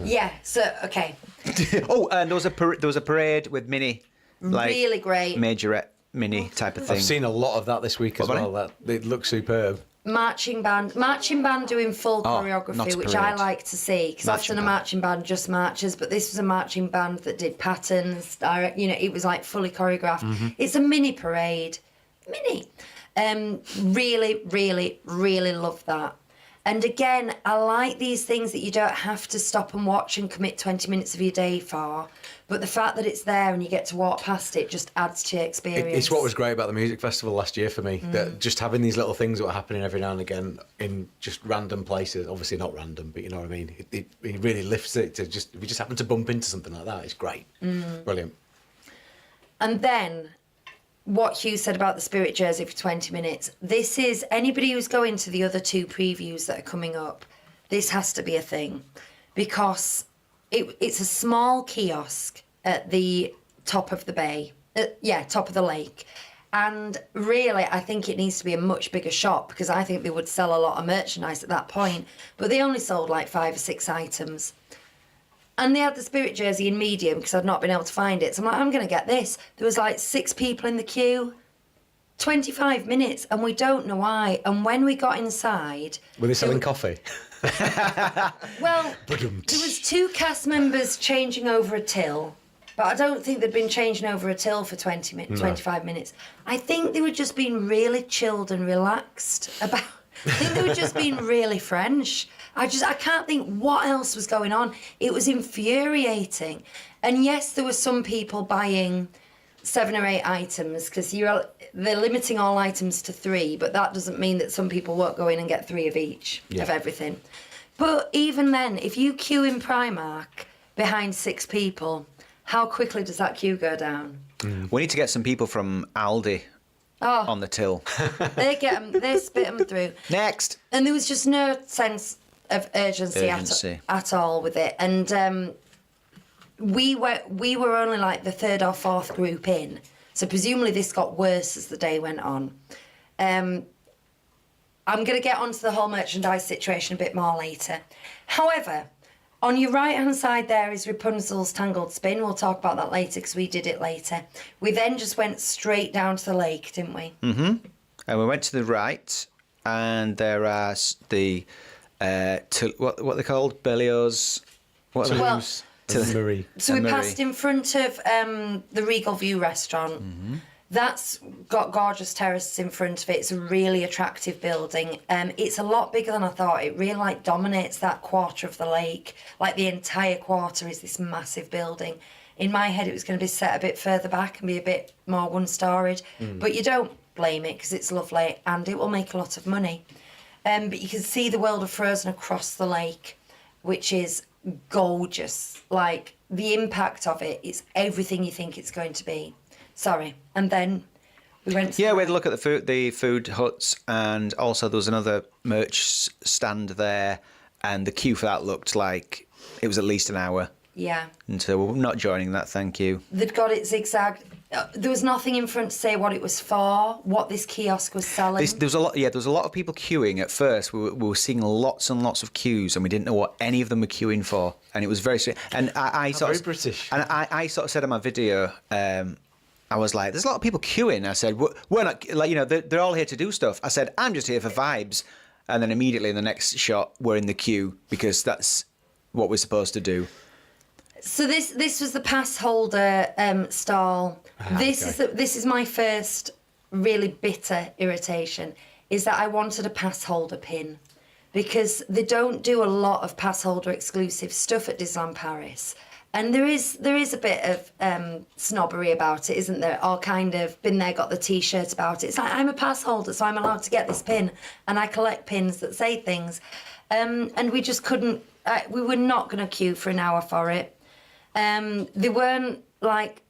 Yeah, so, okay. Oh, and there was a parade with Minnie. Like, Really great. Majorette Minnie type of thing. I've seen a lot of that this week as What about well. That it looks superb. Marching band doing full not choreography, a which I parade. like to see, because Marching often a band. marching band just marches, but this was a marching band that did patterns, it was like fully choreographed. Mm-hmm. It's a mini parade. Really, really, really love that. And again, I like these things that you don't have to stop and watch and commit 20 minutes of your day for, but the fact that it's there and you get to walk past it just adds to your experience. It's what was great about the music festival last year for me. Mm. That just having these little things that were happening every now and again in just random places. Obviously not random, but you know what I mean. It really lifts it to just if we just happen to bump into something like that, it's great. Brilliant. And then what Hugh said about the Spirit jersey for 20 minutes. This is, anybody who's going to the other 2 previews that are coming up, this has to be a thing. Because it's a small kiosk at the top of the bay. Top of the lake. And really, I think it needs to be a much bigger shop, because I think they would sell a lot of merchandise at that point. But they only sold like 5 or 6 items. And they had the Spirit jersey in medium because I'd not been able to find it. So I'm like, I'm going to get this. There was like 6 people in the queue, 25 minutes, and we don't know why. And when we got inside... Were they selling coffee? Well, there was 2 cast members changing over a till, but I don't think they'd been changing over a till for 25 minutes. I think they were just being really chilled and relaxed about... I think they were just being really French. I can't think what else was going on. It was infuriating. And yes, there were some people buying 7 or 8 items because they're limiting all items to 3, but that doesn't mean that some people won't go in and get 3 of each of everything. But even then, if you queue in Primark behind 6 people, how quickly does that queue go down? We need to get some people from Aldi on the till. They spit them through. Next. And there was just no sense of urgency. At all with it. And we were only like the 3rd or 4th group in. So presumably this got worse as the day went on. I'm going to get onto the whole merchandise situation a bit more later. However, on your right-hand side there is Rapunzel's Tangled Spin. We'll talk about that later because we did it later. We then just went straight down to the lake, didn't we? Mm-hmm. And we went to the right, and there are the... what they called? Berlioz? What are they? Well, Marie. So we Marie. passed in front of the Regal View restaurant. Mm-hmm. That's got gorgeous terraces in front of it. It's a really attractive building. It's a lot bigger than I thought. It really dominates that quarter of the lake. Like the entire quarter is this massive building. In my head, it was going to be set a bit further back and be a bit more one-storied. But you don't blame it because it's lovely and it will make a lot of money. But you can see the world of Frozen across the lake, which is gorgeous. Like, the impact of it is everything you think it's going to be. Sorry. And then we went to... Yeah, we had a look at the food huts, and also there was another merch stand there, and the queue for that looked like it was at least an hour. Yeah. And so we're not joining that, thank you. They'd got it zigzagged. There was nothing in front to say what it was for, what this kiosk was selling. There was a lot. Yeah, there was a lot of people queuing at first. We were seeing lots and lots of queues, and we didn't know what any of them were queuing for. And it was very strange. And I sort very of British. And I sort of said in my video, I was like, "There's a lot of people queuing." I said, "We're not like they're all here to do stuff." I said, "I'm just here for vibes." And then immediately in the next shot, we're in the queue because that's what we're supposed to do. So this was the pass holder stall. This is my first really bitter irritation, is that I wanted a pass holder pin, because they don't do a lot of pass holder exclusive stuff at Disneyland Paris, and there is a bit of snobbery about it, isn't there? Or kind of been there, got the T-shirt about it. It's like, I'm a pass holder, so I'm allowed to get this pin, and I collect pins that say things, and we just couldn't. We were not going to queue for an hour for it. They weren't like,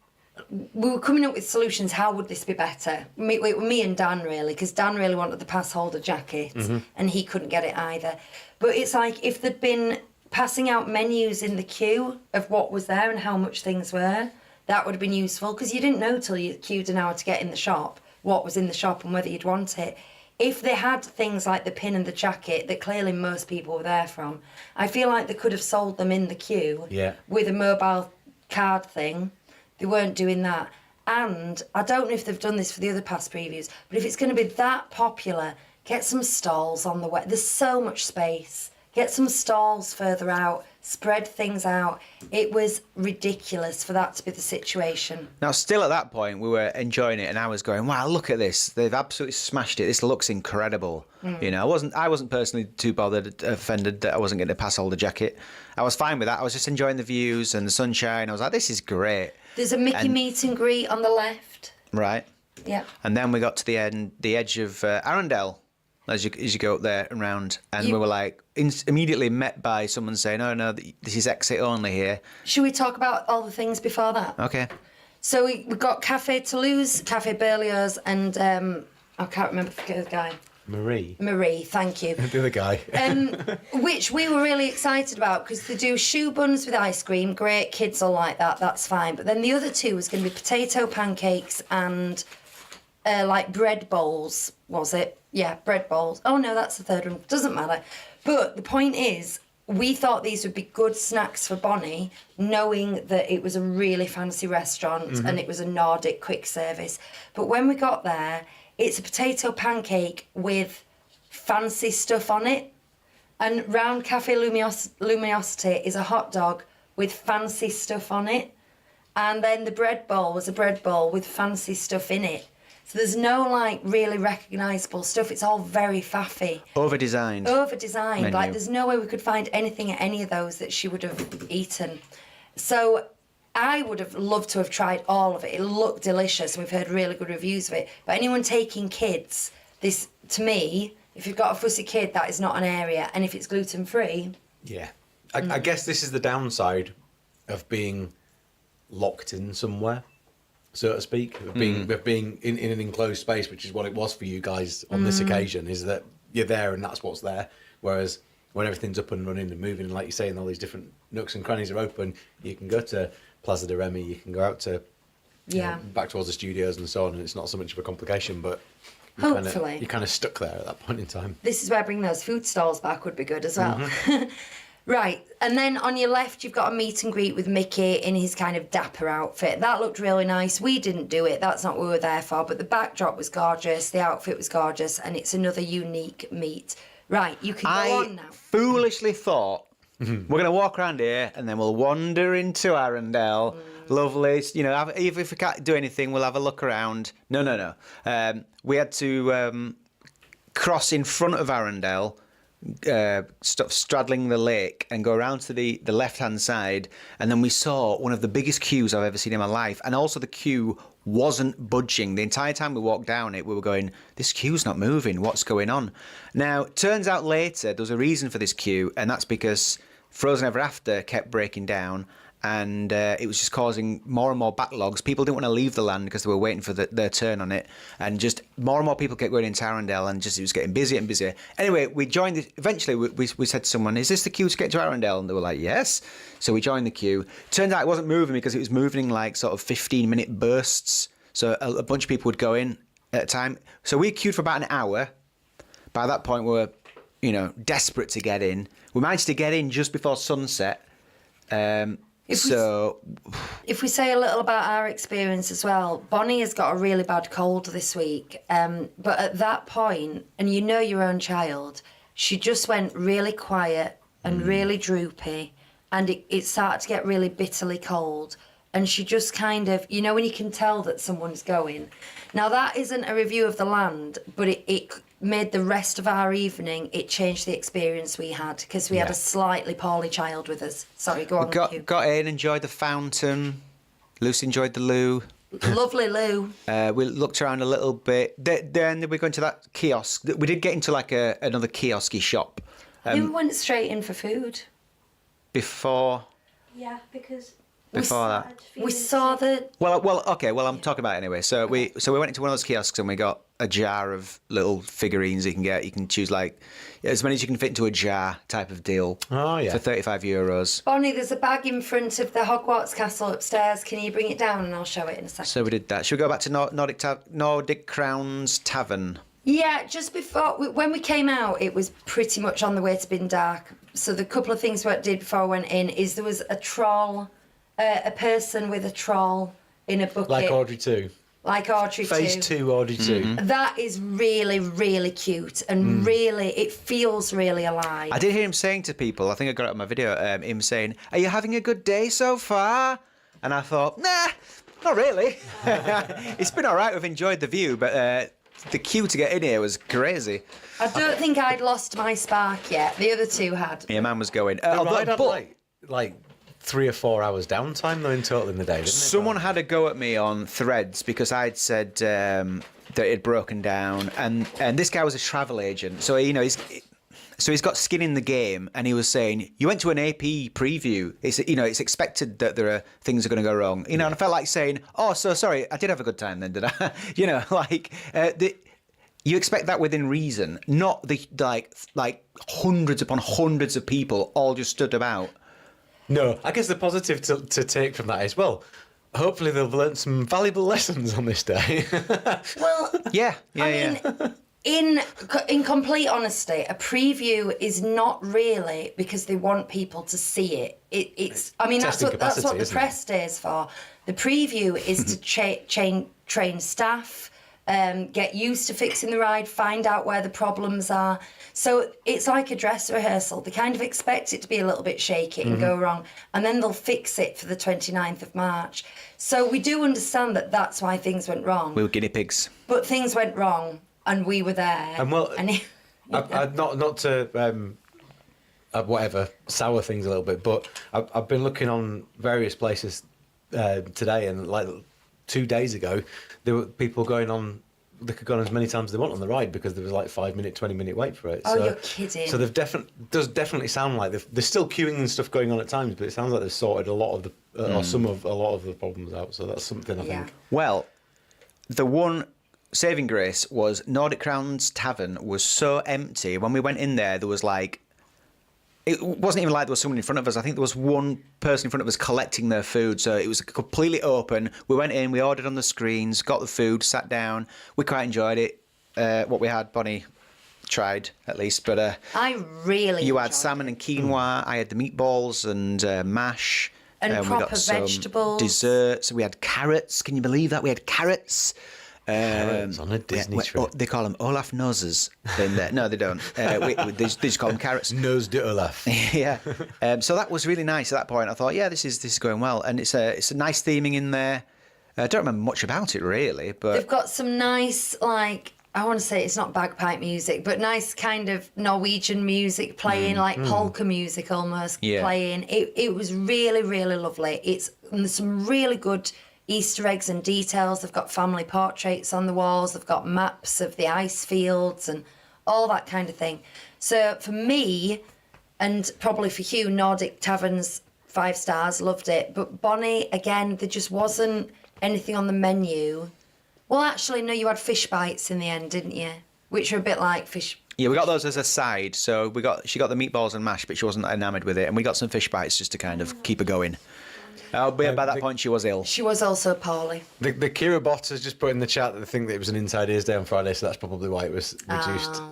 we were coming up with solutions. How would this be better? Me and Dan, really, because Dan really wanted the pass holder jacket, and he couldn't get it either. But it's like, if there'd been passing out menus in the queue of what was there and how much things were, that would have been useful, because you didn't know till you queued an hour to get in the shop what was in the shop and whether you'd want it. If they had things like the pin and the jacket that clearly most people were there from, I feel like they could have sold them in the queue with a mobile card thing. They weren't doing that. And I don't know if they've done this for the other past previews, but if it's going to be that popular, get some stalls on the way. There's so much space. Get some stalls further out, spread things out. It was ridiculous for that to be the situation. Now, still at that point, we were enjoying it, and I was going, "Wow, look at this! They've absolutely smashed it. This looks incredible." You know, I wasn't personally too offended that I wasn't getting a pass holder jacket. I was fine with that. I was just enjoying the views and the sunshine. I was like, "This is great." There's a Mickey meet and greet on the left. Right. Yeah. And then we got to the edge of Arundel. As you go up there and round, and we were like immediately met by someone saying, "Oh no, this is exit only here." Should we talk about all the things before that? Okay. So we got Cafe Toulouse, Cafe Berlioz, and I can't remember the guy. Marie, thank you. The other guy. Which we were really excited about, because they do shoe buns with ice cream. Great, kids will like that. That's fine. But then the other two was going to be potato pancakes and like bread bowls. Was it? Yeah, bread bowls. Oh no, that's the third one. Doesn't matter. But the point is, we thought these would be good snacks for Bonnie, knowing that it was a really fancy restaurant and it was a Nordic quick service. But when we got there, it's a potato pancake with fancy stuff on it. And round Cafe Luminosity is a hot dog with fancy stuff on it. And then the bread bowl was a bread bowl with fancy stuff in it. So there's no, like, really recognisable stuff. It's all very faffy. Over-designed. Over-designed. Like, there's no way we could find anything at any of those that she would have eaten. So I would have loved to have tried all of it. It looked delicious. We've heard really good reviews of it. But anyone taking kids, this, to me, if you've got a fussy kid, that is not an area. And if it's gluten-free... Yeah. I guess this is the downside of being locked in somewhere, so to speak, of being in an enclosed space, which is what it was for you guys on this occasion, is that you're there and that's what's there. Whereas when everything's up and running and moving, and like you say, and all these different nooks and crannies are open, you can go to Plaza de Remy, you can go out to back towards the studios and so on, and it's not so much of a complication, but you're kind of stuck there at that point in time. This is where bringing those food stalls back would be good as well. Right, and then on your left, you've got a meet and greet with Mickey in his kind of dapper outfit. That looked really nice. We didn't do it. That's not what we were there for. But the backdrop was gorgeous. The outfit was gorgeous. And it's another unique meet. Right, you can go on now. I foolishly thought, we're going to walk around here and then we'll wander into Arundel. Lovely. You know, if we can't do anything, we'll have a look around. No. We had to cross in front of Arundel, stop straddling the lake and go around to the left-hand side, and then we saw one of the biggest queues I've ever seen in my life, and also the queue wasn't budging. The entire time we walked down it, we were going, this queue's not moving, what's going on? Now, turns out later there was a reason for this queue, and that's because Frozen Ever After kept breaking down, and it was just causing more and more backlogs. People didn't want to leave the land because they were waiting for their turn on it, and just more and more people kept going into Arundel, and just it was getting busier and busier. Anyway, we joined. Eventually, we said to someone, "Is this the queue to get to Arundel?" And they were like, "Yes." So we joined the queue. Turned out it wasn't moving because it was moving in like sort of 15-minute bursts. So a bunch of people would go in at a time. So we queued for about an hour. By that point, we were, desperate to get in. We managed to get in just before sunset. If we say a little about our experience as well, Bonnie has got a really bad cold this week. But at that point, and you know your own child, she just went really quiet and really droopy, and it started to get really bitterly cold. And she just kind of, when you can tell that someone's going. Now, that isn't a review of the land, but it made the rest of our evening, it changed the experience we had, because we had a slightly poorly child with us. Sorry, go on. Got in, enjoyed the fountain. Lucy enjoyed the loo. Lovely loo. We looked around a little bit. Then we went to that kiosk. We did get into like another kiosky shop. We went straight in for food. Before... Yeah, because... Before that, we saw the... Well, okay. Well, I'm talking about it anyway. So we went into one of those kiosks and we got a jar of little figurines you can get. You can choose like as many as you can fit into a jar type of deal. Oh yeah. For €35. Bonnie, there's a bag in front of the Hogwarts castle upstairs. Can you bring it down and I'll show it in a second? So we did that. Should we go back to Nordic Crowns Tavern? Yeah, just before when we came out, it was pretty much on the way to being dark. So the couple of things we did before I went in is there was a troll. A person with a troll in a bucket. Like Audrey 2. Like Audrey 2. Phase 2 Audrey 2. That is really, really cute and really, it feels really alive. I did hear him saying to people, I think I got it on my video, him saying, "Are you having a good day so far?" And I thought, nah, not really. It's been all right, we've enjoyed the view, but the queue to get in here was crazy. I don't think I'd lost my spark yet. The other two had. Yeah, man was going. The ride had like 3 or 4 hours downtime though in total in the day, didn't it? Someone had a go at me on Threads because I'd said that it had broken down, and this guy was a travel agent, so he's got skin in the game, and he was saying, "You went to an AP preview. It's expected that there are things are going to go wrong." And I felt like saying, "Oh, so sorry, I did have a good time then, did I?" You expect that within reason, not the like hundreds upon hundreds of people all just stood about. No, I guess the positive to take from that is, well, hopefully they've learnt some valuable lessons on this day. Well, Yeah. In complete honesty, a preview is not really because they want people to see it. That's what the press day is for. The preview is to train staff, get used to fixing the ride, find out where the problems are. So it's like a dress rehearsal. They kind of expect it to be a little bit shaky and go wrong, and then they'll fix it for the 29th of March. So we do understand that that's why things went wrong. We were guinea pigs. But things went wrong, and we were there. And not to whatever sour things a little bit, but I've been looking on various places today, and like 2 days ago, there were people going on. They could go on as many times as they want on the ride because there was like 5-minute, 20-minute wait for it. Oh, you're kidding! So does definitely sound like there's still queuing and stuff going on at times, but it sounds like they've sorted a lot of the a lot of the problems out. So that's something I think. Well, the one saving grace was Nordic Crowns Tavern was so empty. When we went in there was like. It wasn't even like there was someone in front of us. I think there was one person in front of us collecting their food. So it was completely open. We went in, we ordered on the screens, got the food, sat down. We quite enjoyed it. What we had, Bonnie tried at least. But I really You had salmon and quinoa. I had the meatballs and mash. And we proper got some vegetables. Desserts. We had carrots. Can you believe that? We had carrots. Carrots on a Disney trip. They call them Olaf noses in there. No, they don't. They just call them carrots. Nose de Olaf. Yeah. So that was really nice at that point. I thought, yeah, this is going well. And it's a nice theming in there. I don't remember much about it really, but... They've got some nice, I want to say it's not bagpipe music, but nice kind of Norwegian music playing, polka music almost playing. It was really, really lovely. There's some really good Easter eggs and details. They've got family portraits on the walls. They've got maps of the ice fields and all that kind of thing. So for me, And probably for Hugh, Nordic Taverns, 5 stars, loved it. But Bonnie, again, there just wasn't anything on the menu. Well, actually, no, you had fish bites in the end, didn't you? Which are a bit like fish. Yeah, we got those as a side. So she got the meatballs and mash, but she wasn't enamoured with it. And we got some fish bites just to kind of keep her going. By that point, she was ill. She was also poorly. The Kira bot has just put in the chat that they think that it was an Inside Ears Day on Friday, so that's probably why it was reduced.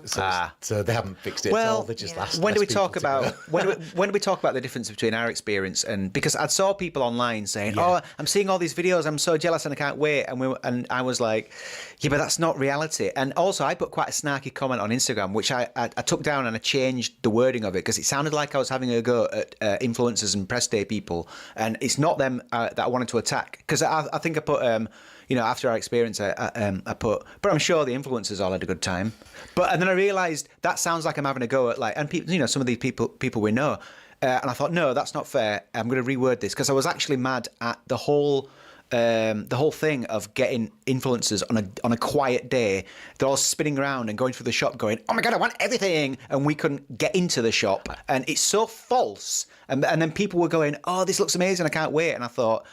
So they haven't fixed it at all. They just asked. When do we talk about when do we talk about the difference between our experience and because I saw people online saying, "Oh, I'm seeing all these videos. I'm so jealous and I can't wait." And I was like, "Yeah, but that's not reality." And also, I put quite a snarky comment on Instagram, which I took down and I changed the wording of it because it sounded like I was having a go at influencers and press day people, and it's not them that I wanted to attack because I think I put after our experience I put, but I'm sure the influencers all had a good time. And then I realised that sounds like I'm having a go at and people, some of these people we know, and I thought no, that's not fair. I'm going to reword this because I was actually mad at the whole thing of getting influencers on a quiet day. They're all spinning around and going through the shop going, "Oh my God, I want everything." And we couldn't get into the shop. And it's so false. And then people were going, "Oh, this looks amazing. I can't wait." And I thought,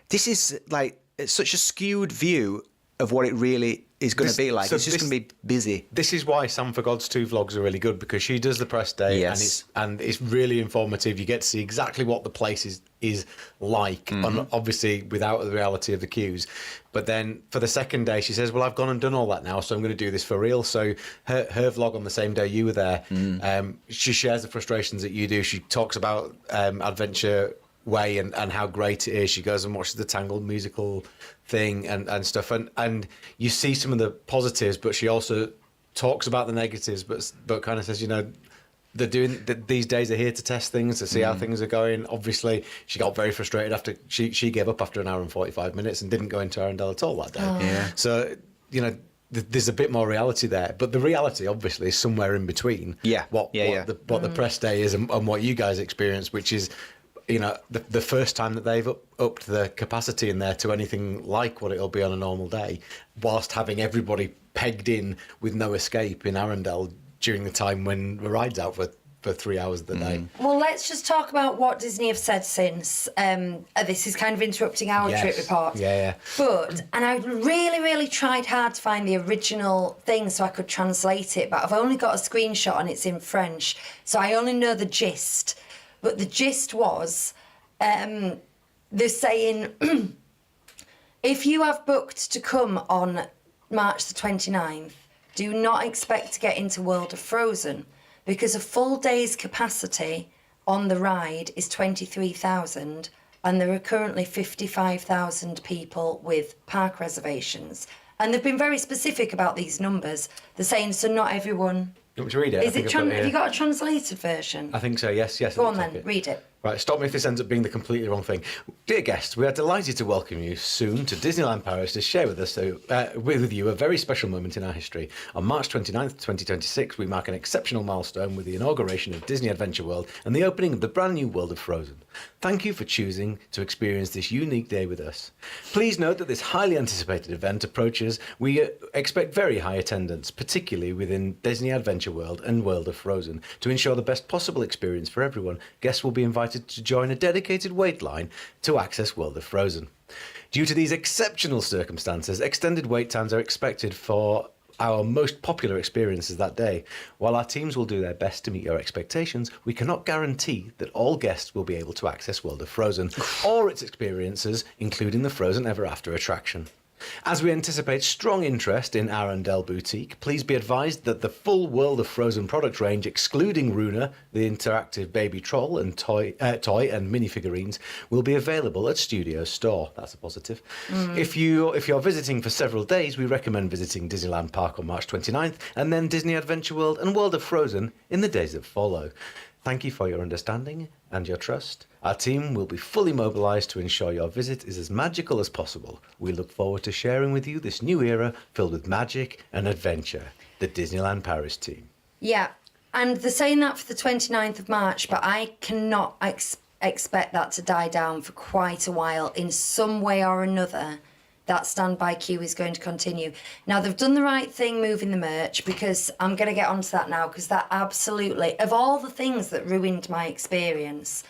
this is it's such a skewed view of what it really is going to be like. It's just going to be busy. This is why Sam for God's 2 vlogs are really good because she does the press day and it's really informative. You get to see exactly what the place is like, and obviously without the reality of the queues. But then for the second day, she says, "Well, I've gone and done all that now, so I'm going to do this for real." So her vlog on the same day you were there, she shares the frustrations that you do. She talks about Adventure Way and how great it is. She goes and watches the Tangled musical thing and stuff, and you see some of the positives, but she also talks about the negatives, but kind of says, they're doing these days are here to test things, to see how things are going. Obviously, she got very frustrated after she gave up after an hour and 45 minutes and didn't go into Arundel at all that day. Yeah. So there's a bit more reality there, but the reality obviously is somewhere in between. What the press day is and what you guys experience, which is the first time that they've upped the capacity in there to anything like what it'll be on a normal day, whilst having everybody pegged in with no escape in Arundel during the time when the ride's out for 3 hours of the day. Well, let's just talk about what Disney have said since. This is kind of interrupting our trip report. Yeah. But, and I really, really tried hard to find the original thing so I could translate it, but I've only got a screenshot and it's in French, so I only know the gist. But the gist was, they're saying, if you have booked to come on March the 29th, do not expect to get into World of Frozen because a full day's capacity on the ride is 23,000 and there are currently 55,000 people with park reservations. And they've been very specific about these numbers. They're saying, so not everyone... You want me to read it? Have you got a translated version? I think so, yes. Go on then, read it. Right, stop me if this ends up being the completely wrong thing. Dear guests, we are delighted to welcome you soon to Disneyland Paris to share with us with you a very special moment in our history. On March 29th, 2026, we mark an exceptional milestone with the inauguration of Disney Adventure World and the opening of the brand new World of Frozen. Thank you for choosing to experience this unique day with us. Please note that this highly anticipated event approaches. We expect very high attendance, particularly within Disney Adventure World and World of Frozen. To ensure the best possible experience for everyone, guests will be invited to join a dedicated wait line to access World of Frozen. Due to these exceptional circumstances, extended wait times are expected for our most popular experiences that day. While our teams will do their best to meet your expectations, we cannot guarantee that all guests will be able to access World of Frozen or its experiences, including the Frozen Ever After attraction. As we anticipate strong interest in Arundel Boutique, please be advised that the full World of Frozen product range, excluding Runa, the interactive baby troll and toy and mini figurines, will be available at Studio Store. That's a positive. If you're visiting for several days, we recommend visiting Disneyland Park on March 29th and then Disney Adventure World and World of Frozen in the days that follow. Thank you for your understanding and your trust. Our team will be fully mobilised to ensure your visit is as magical as possible. We look forward to sharing with you this new era filled with magic and adventure. The Disneyland Paris team. Yeah, and they're saying that for the 29th of March, but I cannot expect that to die down for quite a while. In some way or another, that standby queue is going to continue. Now, they've done the right thing moving the merch, because I'm going to get onto that now, because that absolutely, of all the things that ruined my experience,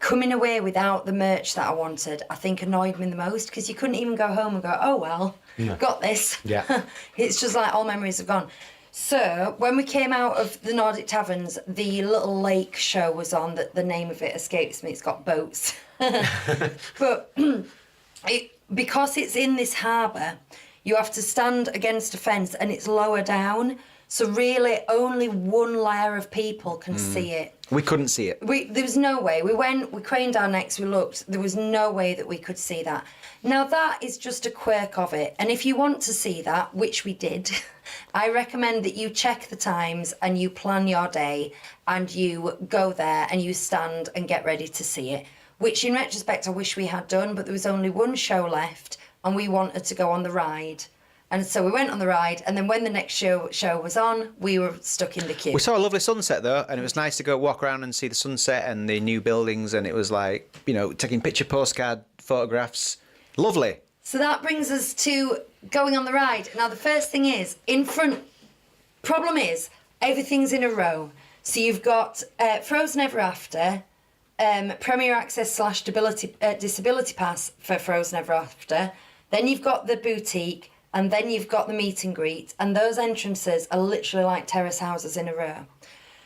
coming away without the merch that I wanted, I think annoyed me the most, because you couldn't even go home and go, oh, well, got this. Yeah. It's just like all memories have gone. So, when we came out of the Nordic Taverns, the little lake show was on, that the name of it escapes me. It's got boats. But because it's in this harbour, you have to stand against a fence and it's lower down. So really, only one layer of people can see it. We couldn't see it. There was no way. We craned our necks, we looked. There was no way that we could see that. Now, that is just a quirk of it. And if you want to see that, which we did, I recommend that you check the times and you plan your day and you go there and you stand and get ready to see it. Which, in retrospect, I wish we had done, but there was only one show left and we wanted to go on the ride. And so we went on the ride, and then when the next show was on, we were stuck in the queue. We saw a lovely sunset, though, and it was nice to go walk around and see the sunset and the new buildings, and it was like, you know, taking picture postcard photographs. Lovely. So that brings us to going on the ride. Now, the first thing is, in front, problem is, everything's in a row. So you've got Frozen Ever After, Premier Access / Disability Pass for Frozen Ever After. Then you've got the boutique, and then you've got the meet and greet, and those entrances are literally like terrace houses in a row.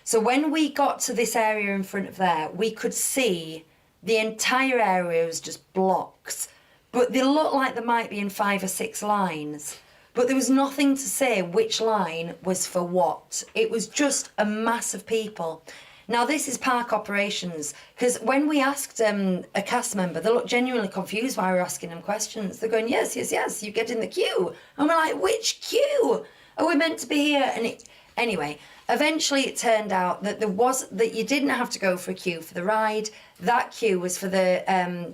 So when we got to this area in front of there, we could see the entire area was just blocks, but they looked like they might be in 5 or 6 lines. But there was nothing to say which line was for what. It was just a mass of people. Now, this is park operations, because when we asked a cast member, they looked genuinely confused why we were asking them questions. They're going, yes, you get in the queue. And we're like, which queue? Are we meant to be here? And anyway, eventually it turned out that that you didn't have to go for a queue for the ride. That queue was for the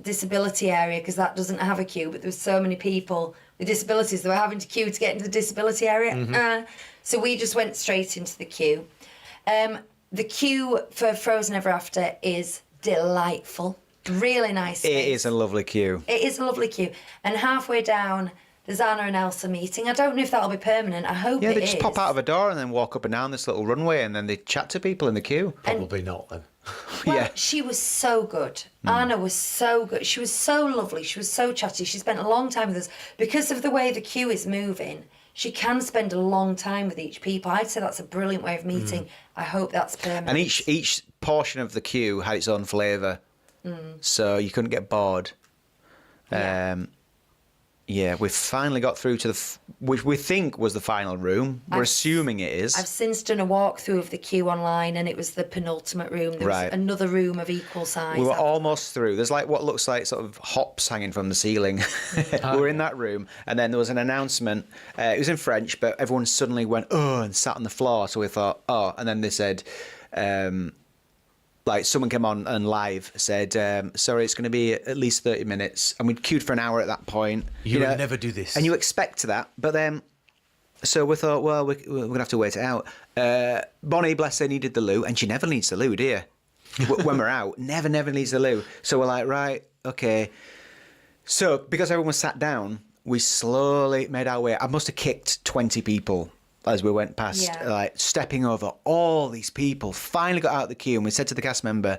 disability area, because that doesn't have a queue, but there was so many people with disabilities that were having to queue to get into the disability area. So we just went straight into the queue. The queue for Frozen Ever After is delightful. Really nice space. It is a lovely queue. It is a lovely queue. And halfway down, there's Anna and Elsa meeting. I don't know if that'll be permanent. I hope it is. Yeah, they just pop out of a door and then walk up and down this little runway, and then they chat to people in the queue. Probably not then. Well, Yeah. she was so good. Anna was so good. She was so lovely. She was so chatty. She spent a long time with us. Because of the way the queue is moving, she can spend a long time with each people. I'd say that's a brilliant way of meeting. I hope that's permanent. And each portion of the queue had its own flavour, so you couldn't get bored. Yeah, we've finally got through to which we think was the final room. We're assuming it is. I've since done a walkthrough of the queue online, and it was the penultimate room. There was another room of equal size. We were almost through. There's like what looks like sort of hops hanging from the ceiling. We were in that room, and then there was an announcement. It was in French, but everyone suddenly went, oh, and sat on the floor. So we thought, oh, and then they said, like someone came on and live said, sorry, it's going to be at least 30 minutes. And we'd queued for an hour at that point. You would never do this. And you expect that. But then, so we thought, well, we're going to have to wait it out. Bonnie, bless her, needed the loo. And she never needs the loo, do you? When we're out, never needs the loo. So we're like, right, okay. So because everyone was sat down, we slowly made our way. I must have kicked 20 people as we went past, like stepping over all these people. Finally got out of the queue, and we said to the cast member,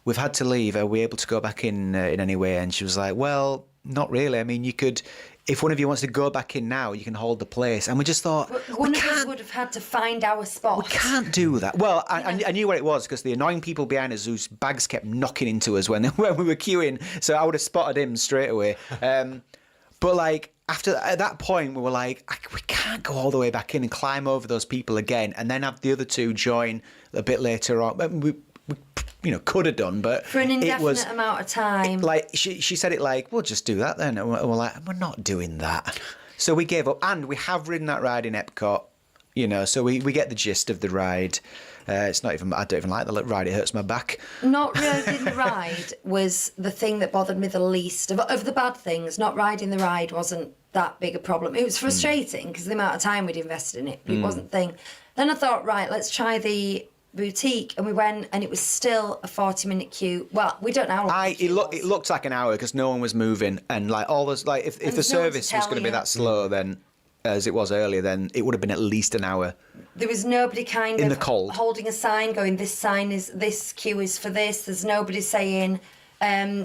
we've had to leave. Are we able to go back in any way? And she was like, well, not really. I mean, you could, if one of you wants to go back in now, you can hold the place. And we just thought, but one of us would have had to find our spot. We can't do that. Well, I knew what it was, because the annoying people behind us whose bags kept knocking into us when we were queuing. So I would have spotted him straight away. But like, at that point, we were like, we can't go all the way back in and climb over those people again, and then have the other two join a bit later on. We could have done, but for an indefinite amount of time. Like she said, it like, we'll just do that then. And we're like, we're not doing that. So we gave up, and we have ridden that ride in Epcot, so we get the gist of the ride. It's not even, I don't even like the ride, it hurts my back. Not riding the ride was the thing that bothered me the least. Of the bad things, not riding the ride wasn't that big a problem. It was frustrating because the amount of time we'd invested in it, but it wasn't the thing. Then I thought, right, let's try the boutique, and we went, and it was still a 40-minute queue. Well, we don't know how long It looked like an hour because no one was moving, and like all those like if the there's no one to service was tell going to be you. that slow, then as it was earlier, then it would have been at least an hour. There was nobody kind In of the cold. holding a sign going, this queue is for this. There's nobody saying,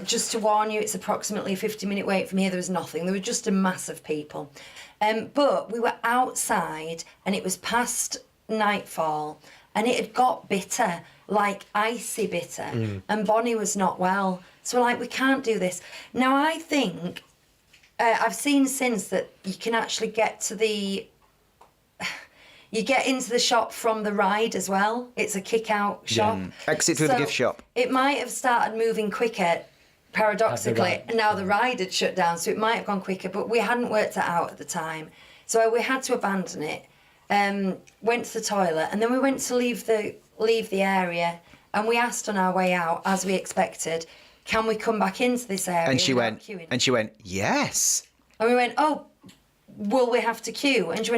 just to warn you, it's approximately a 50-minute wait from here. There was nothing. There were just a mass of people. But we were outside, and it was past nightfall, and it had got bitter, like icy bitter, and Bonnie was not well. So we're like, we can't do this. Now, I think, I've seen since that you can actually get to you get into the shop from the ride as well. It's a kick-out shop. Exit through the gift shop. It might have started moving quicker, paradoxically, and now the ride had shut down, so it might have gone quicker, but we hadn't worked it out at the time. So we had to abandon it, went to the toilet, and then we went to leave the area, and we asked on our way out, as we expected, can we come back into this area? And she without went, queuing? yes. And we went, oh, will we have to queue? And she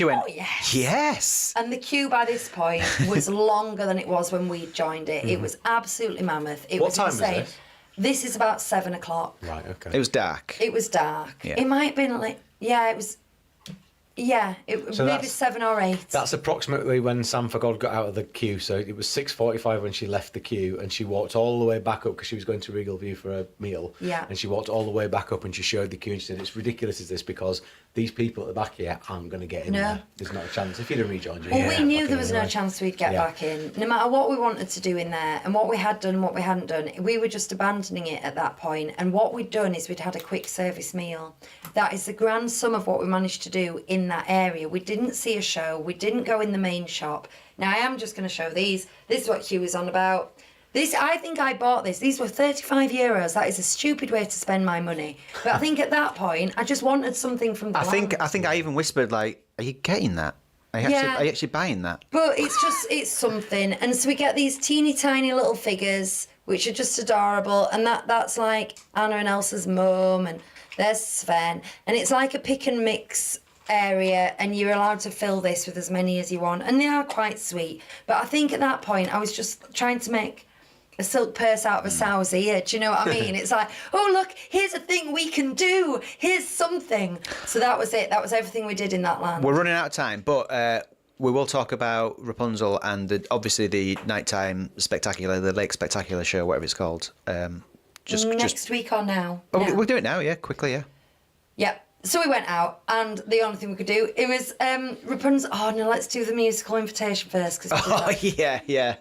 went, oh, yes. Yes. And the queue by this point was longer than it was when we joined it. It was absolutely mammoth. It What was time was insane. this? This is about 7 o'clock. Right, okay. It was dark. It was dark. Yeah. It might have been like, yeah, it was, yeah, So maybe that's- 7 or 8. That's approximately when Sam Forgod got out of the queue. So it was 6:45 when she left the queue, and she walked all the way back up because she was going to Regal View for a meal. Yeah. And she walked all the way back up, and she showed the queue, and she said, "It's ridiculous, is this? Because these people at the back here aren't going to get in No. there. There's not a chance. If you'd have rejoined you, Well, we knew back there in was no anyway." chance we'd get Yeah. back in. No matter what we wanted to do in there, and what we had done and what we hadn't done, we were just abandoning it at that point. And what we'd done is we'd had a quick service meal. That is the grand sum of what we managed to do in that area. We didn't see a show. We didn't go in the main shop. Now, I am just going to show these. This is what Hugh was on about. This, I think I bought this. These were €35. That is a stupid way to spend my money. But I think at that point, I just wanted something from the I think land. I even whispered like, "Are you getting that? Are you, Yeah. are you actually buying that?" But it's something. And so we get these teeny tiny little figures, which are just adorable. And that's like Anna and Elsa's mum, and there's Sven. And it's like a pick and mix area, and you're allowed to fill this with as many as you want. And they are quite sweet. But I think at that point, I was just trying to make a silk purse out of a sow's ear. Do you know what I mean? It's like, oh, look, here's a thing we can do. Here's something. So that was it. That was everything we did in that land. We're running out of time, but we will talk about Rapunzel and obviously the nighttime spectacular, the Lake Spectacular show, whatever it's called. Next week or now? Oh, No. we'll do it now, yeah, quickly, yeah. Yep. So we went out, and the only thing we could do, it was Rapunzel. Oh, no, let's do the musical invitation first. Cause Oh, yeah.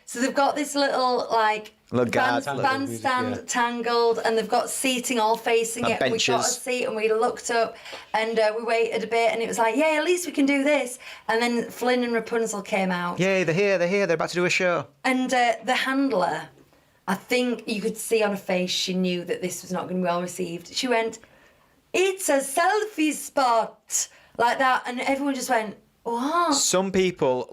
So they've got this little, like, Little guard, bandstand music, yeah. tangled, and they've got seating all facing And it. We got a benches. seat, and we looked up, and we waited a bit, and it was like, yeah, at least we can do this. And then Flynn and Rapunzel came out. Yay, they're here, they're about to do a show. And the handler, I think you could see on her face she knew that this was not going to be well received. She went, "It's a selfie spot," like that, and everyone just went, "What?" Some people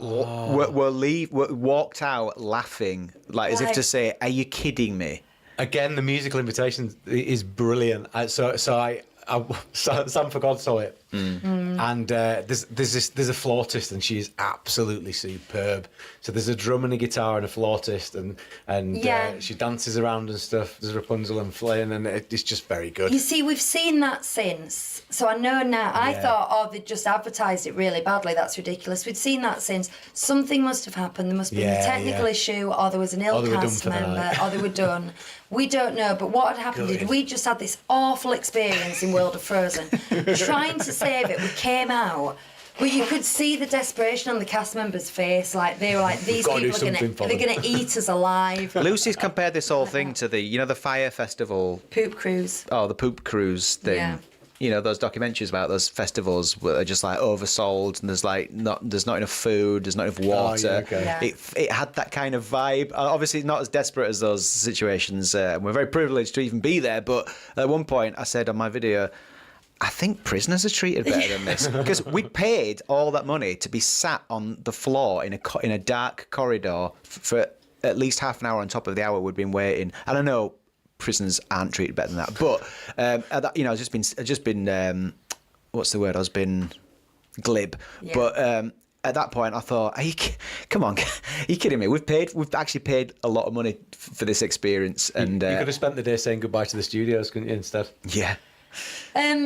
walked out laughing, like as if to Like- say, "Are you kidding me?" Again, the musical invitation is brilliant. So Sam Forgod saw it, and there's a flautist, and she is absolutely superb. So there's a drum and a guitar and a flautist, and Yeah. she dances around and stuff. There's Rapunzel and Flynn, and it's just very good. You see, we've seen that since. So I know now. I Yeah. thought, oh, they just advertised it really badly. That's ridiculous. We'd seen that since. Something must have happened. There must be a Yeah, technical yeah. issue, or there was an ill Or they were done cast for the member, night. or they were done. We don't know. But what had happened is Good. we just had this awful experience in World of Frozen. Trying to save it, we came out. But you could see the desperation on the cast members' face. Like, they were like, these gotta do people are something for they're them. going to eat us alive. Lucy's compared this whole thing to the Fire Festival, Poop cruise. the Poop Cruise thing. Yeah. You know, those documentaries about those festivals where they're just like oversold, and there's not enough food, there's not enough water. yeah, okay. Yeah. It had that kind of vibe. Obviously, not as desperate as those situations. We're very privileged to even be there. But at one point, I said on my video, I think prisoners are treated better than this, because we paid all that money to be sat on the floor in a dark corridor for at least half an hour on top of the hour we'd been waiting. And I know prisoners aren't treated better than that, but I've just been what's the word? I was been glib, Yeah. but at that point, I thought, come on, are you kidding me? We've actually paid a lot of money for this experience. And you could have spent the day saying goodbye to the studios, couldn't you, instead? Yeah.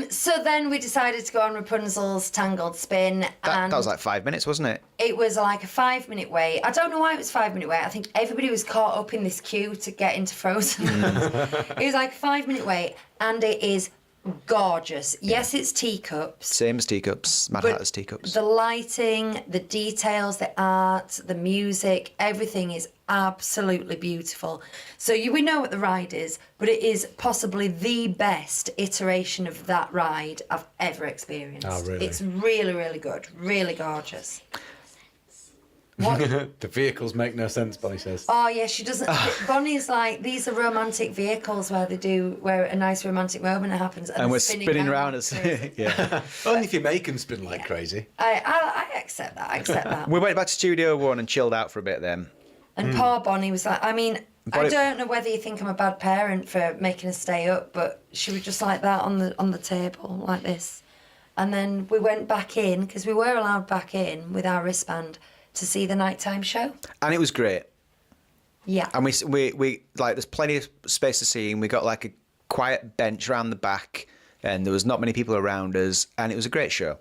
So then we decided to go on Rapunzel's Tangled Spin. That was like 5 minutes, wasn't it? It was like a 5-minute wait. I don't know why it was 5-minute wait. I think everybody was caught up in this queue to get into Frozen. It was like a 5-minute wait, and it is gorgeous. Yes, it's teacups. Same as teacups, Mad Hatter's teacups. The lighting, the details, the art, the music, everything is absolutely beautiful. So we know what the ride is, but it is possibly the best iteration of that ride I've ever experienced. Oh, really? It's really, really good. Really gorgeous. What? The vehicles make no sense, Bonnie says. Oh yeah, she doesn't. Bonnie's like, these are romantic vehicles where a nice romantic moment happens, And we're spinning around us. Yeah. Only if you make them spin like crazy. I accept that. I accept that. We went back to Studio One and chilled out for a bit then. And poor Bonnie was like, I mean, Bonnie- I don't know whether you think I'm a bad parent for making her stay up, but she was just like that on the table like this, and then we went back in because we were allowed back in with our wristband to see the nighttime show. And it was great. Yeah. And we like, there's plenty of space to see, and we got like a quiet bench around the back, and there was not many people around us, and it was a great show.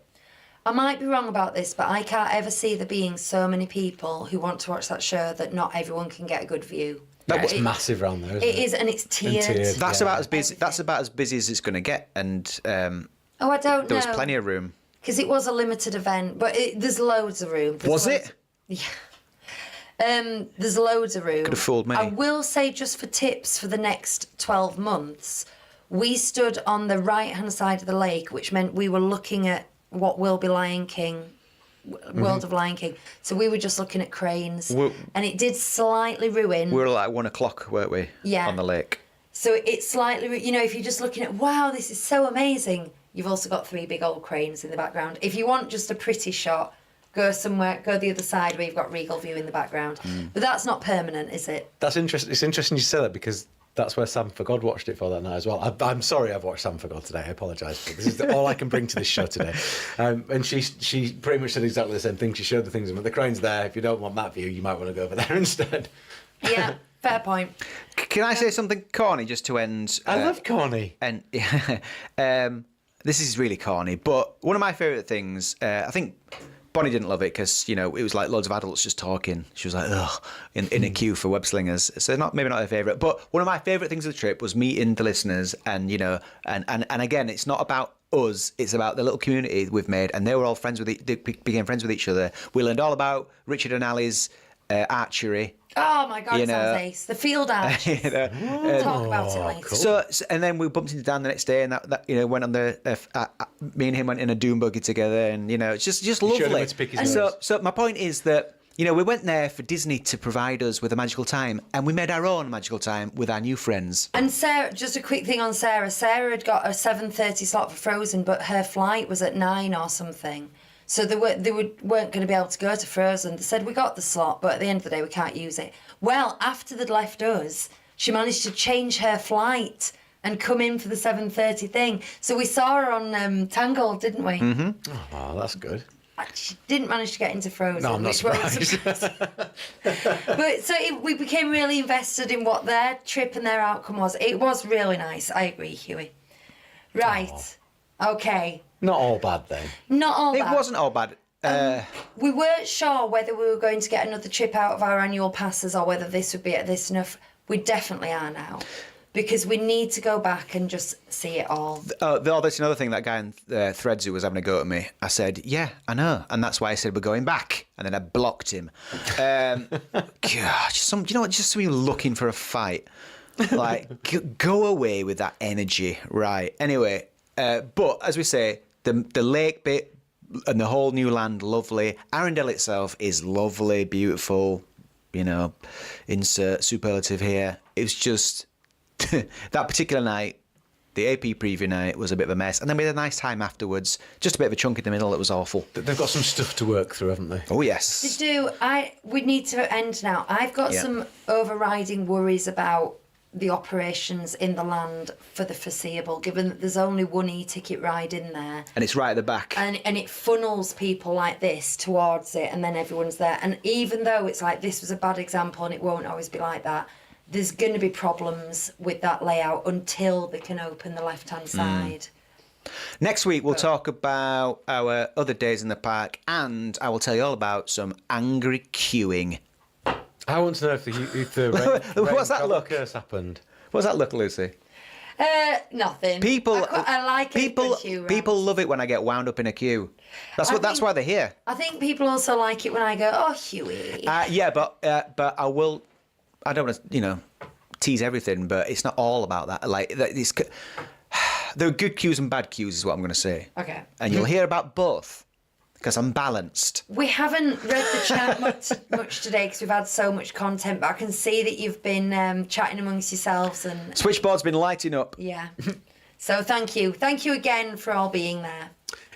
I might be wrong about this, but I can't ever see there being so many people who want to watch that show that not everyone can get a good view. It's massive round there, isn't it? It is, and it's tiered. tiered. That's Yeah. about as busy. That's about as busy as it's going to get, and Oh, I don't know. there was plenty of room. Because it was a limited event, but there's loads of room. There's Was loads- it? Yeah. There's loads of room. Could have fooled me. I will say, just for tips for the next 12 months, we stood on the right-hand side of the lake, which meant we were looking at what will be Lion King, World of Lion King. So we were just looking at cranes. And it did slightly ruin. We were like 1 o'clock, weren't we? Yeah. On the lake. So it slightly, if you're just looking at, wow, this is so amazing, you've also got 3 big old cranes in the background. If you want just a pretty shot, go the other side where you've got Regal View in the background. But that's not permanent, is it? That's interesting. It's interesting you say that because that's where Sam for God watched it for that night as well. I'm sorry I've watched Sam for God today. I apologise. This is all I can bring to this show today. And she pretty much said exactly the same thing. She showed the things, but the crane's there. If you don't want that view, you might want to go over there instead. Yeah, fair point. Can I say something corny just to end? I love corny. And this is really corny, but one of my favourite things, I think Bonnie didn't love it because, it was like loads of adults just talking. She was like, ugh, in a queue for web slingers. So maybe not her favourite. But one of my favourite things of the trip was meeting the listeners and, and again, it's not about us, it's about the little community we've made, and they were all friends with they became friends with each other. We learned all about Richard and Ali's archery. Oh my God, it sounds ace. The field arch. We'll talk about it later. cool. So and then we bumped into Dan the next day, and that went on the me and him went in a doom buggy together, and it's just showed him lovely. where to pick his nose. So my point is that we went there for Disney to provide us with a magical time, and we made our own magical time with our new friends. And Sarah, just a quick thing on Sarah. Sarah had got a 7:30 slot for Frozen, but her flight was at 9 or something. So they weren't going to be able to go to Frozen. They said, we got the slot, but at the end of the day, we can't use it. Well, after they'd left us, she managed to change her flight and come in for the 7:30 thing. So we saw her on Tangled, didn't we? Mm-hmm. Oh, that's good. She didn't manage to get into Frozen. No, I'm not which wasn't surprised. But we became really invested in what their trip and their outcome was. It was really nice. I agree, Hughie. Right. Okay. Not all bad then. Not all It bad. wasn't all bad. We weren't sure whether we were going to get another trip out of our annual passes or whether this would be at this enough. We definitely are now. Because we need to go back and just see it all. That's another thing. That guy in Threads who was having a go at me. I said, "Yeah, I know," and that's why I said we're going back. And then I blocked him. God, just somebody looking for a fight. Like, go away with that energy, right? Anyway, but as we say, the lake bit and the whole new land, lovely. Arendelle itself is lovely, beautiful. Insert superlative here. It was just. That particular night, the AP preview night, was a bit of a mess. And then we had a nice time afterwards. Just a bit of a chunk in the middle that was awful. They've got some stuff to work through, haven't they? Oh, yes. We need to end now. I've got some overriding worries about the operations in the land for the foreseeable, given that there's only one e-ticket ride in there. And it's right at the back. And it funnels people like this towards it, and then everyone's there. And even though it's like this was a bad example and it won't always be like that, there's going to be problems with that layout until they can open the left-hand side. Next week, we'll talk about our other days in the park, and I will tell you all about some angry queuing. I want to know if the rain What's that look? curse happened. What's that look, Lucy? Nothing. People, I like people, a queue people round. love it when I get wound up in a queue. That's why they're here. I think people also like it when I go, oh, Huey. Yeah, but I will. I don't want to, tease everything, but it's not all about that. Like it's. There are good cues and bad cues, is what I'm going to say. Okay. And you'll hear about both, because I'm balanced. We haven't read the chat much today because we've had so much content, but I can see that you've been chatting amongst yourselves and... Switchboard's been lighting up. Yeah. So thank you. Thank you again for all being there.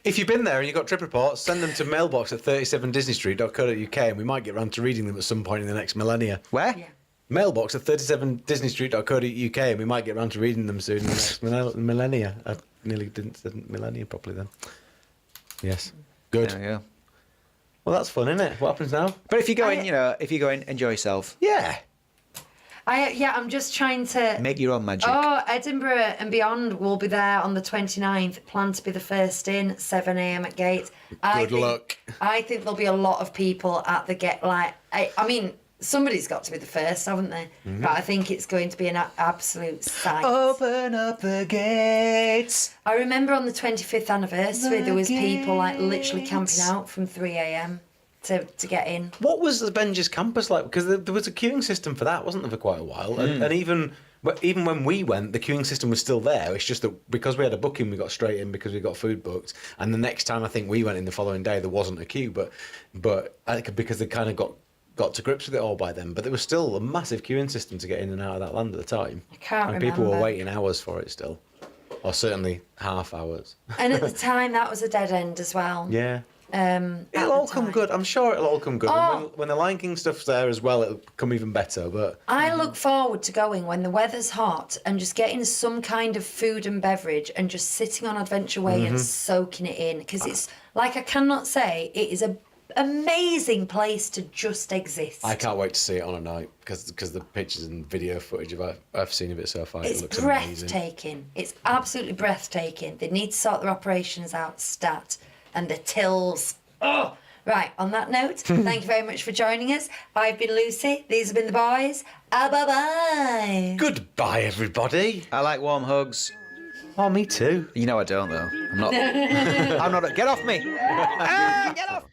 If you've been there and you've got trip reports, send them to mailbox at 37disneystreet.co.uk and we might get round to reading them at some point in the next millennia. Where? Yeah. Mailbox at 37disneystreet.co.uk and we might get round to reading them soon in the next millennia. I nearly didn't say millennia properly then. Yes. Good. Yeah. Well, that's fun, isn't it? What happens now? But if you go in, enjoy yourself. Yeah. I'm just trying to... Make your own magic. Oh, Edinburgh and beyond will be there on the 29th. Plan to be the first in, 7 a.m. at gate. Good luck. I think there'll be a lot of people at the gate. I mean, somebody's got to be the first, haven't they? Mm-hmm. But I think it's going to be an absolute sight. Open up the gates. I remember on the 25th anniversary, there was people literally camping out from 3 a.m. to get in. What was the Avengers campus like? Because there was a queuing system for that, wasn't there, for quite a while? And even when we went, the queuing system was still there. It's just that because we had a booking, we got straight in because we got food booked. And the next time I think we went in the following day, there wasn't a queue. But I think because they kind of got to grips with it all by then. But there was still a massive queuing system to get in and out of that land at the time. I can't and remember. People were waiting hours for it still. Or certainly half hours. And at the time, that was a dead end as well. Yeah. At It'll all the come time. good. I'm sure it'll all come good. Oh. When the Lion King stuff's there as well, it'll come even better. But I look forward to going when the weather's hot and just getting some kind of food and beverage and just sitting on Adventure Way and soaking it in. Because it's, I cannot say, it is an amazing place to just exist. I can't wait to see it on a night because the pictures and video footage I've seen of it so far, It's it looks amazing. breathtaking. It's absolutely breathtaking. They need to sort their operations out, stat, and the tills. Oh! Right, on that note, thank you very much for joining us. I've been Lucy. These have been the boys. Bye-bye. Goodbye, everybody. I like warm hugs. Oh, me too. You know I don't, though. I'm not. I'm not. Get off me! Get off!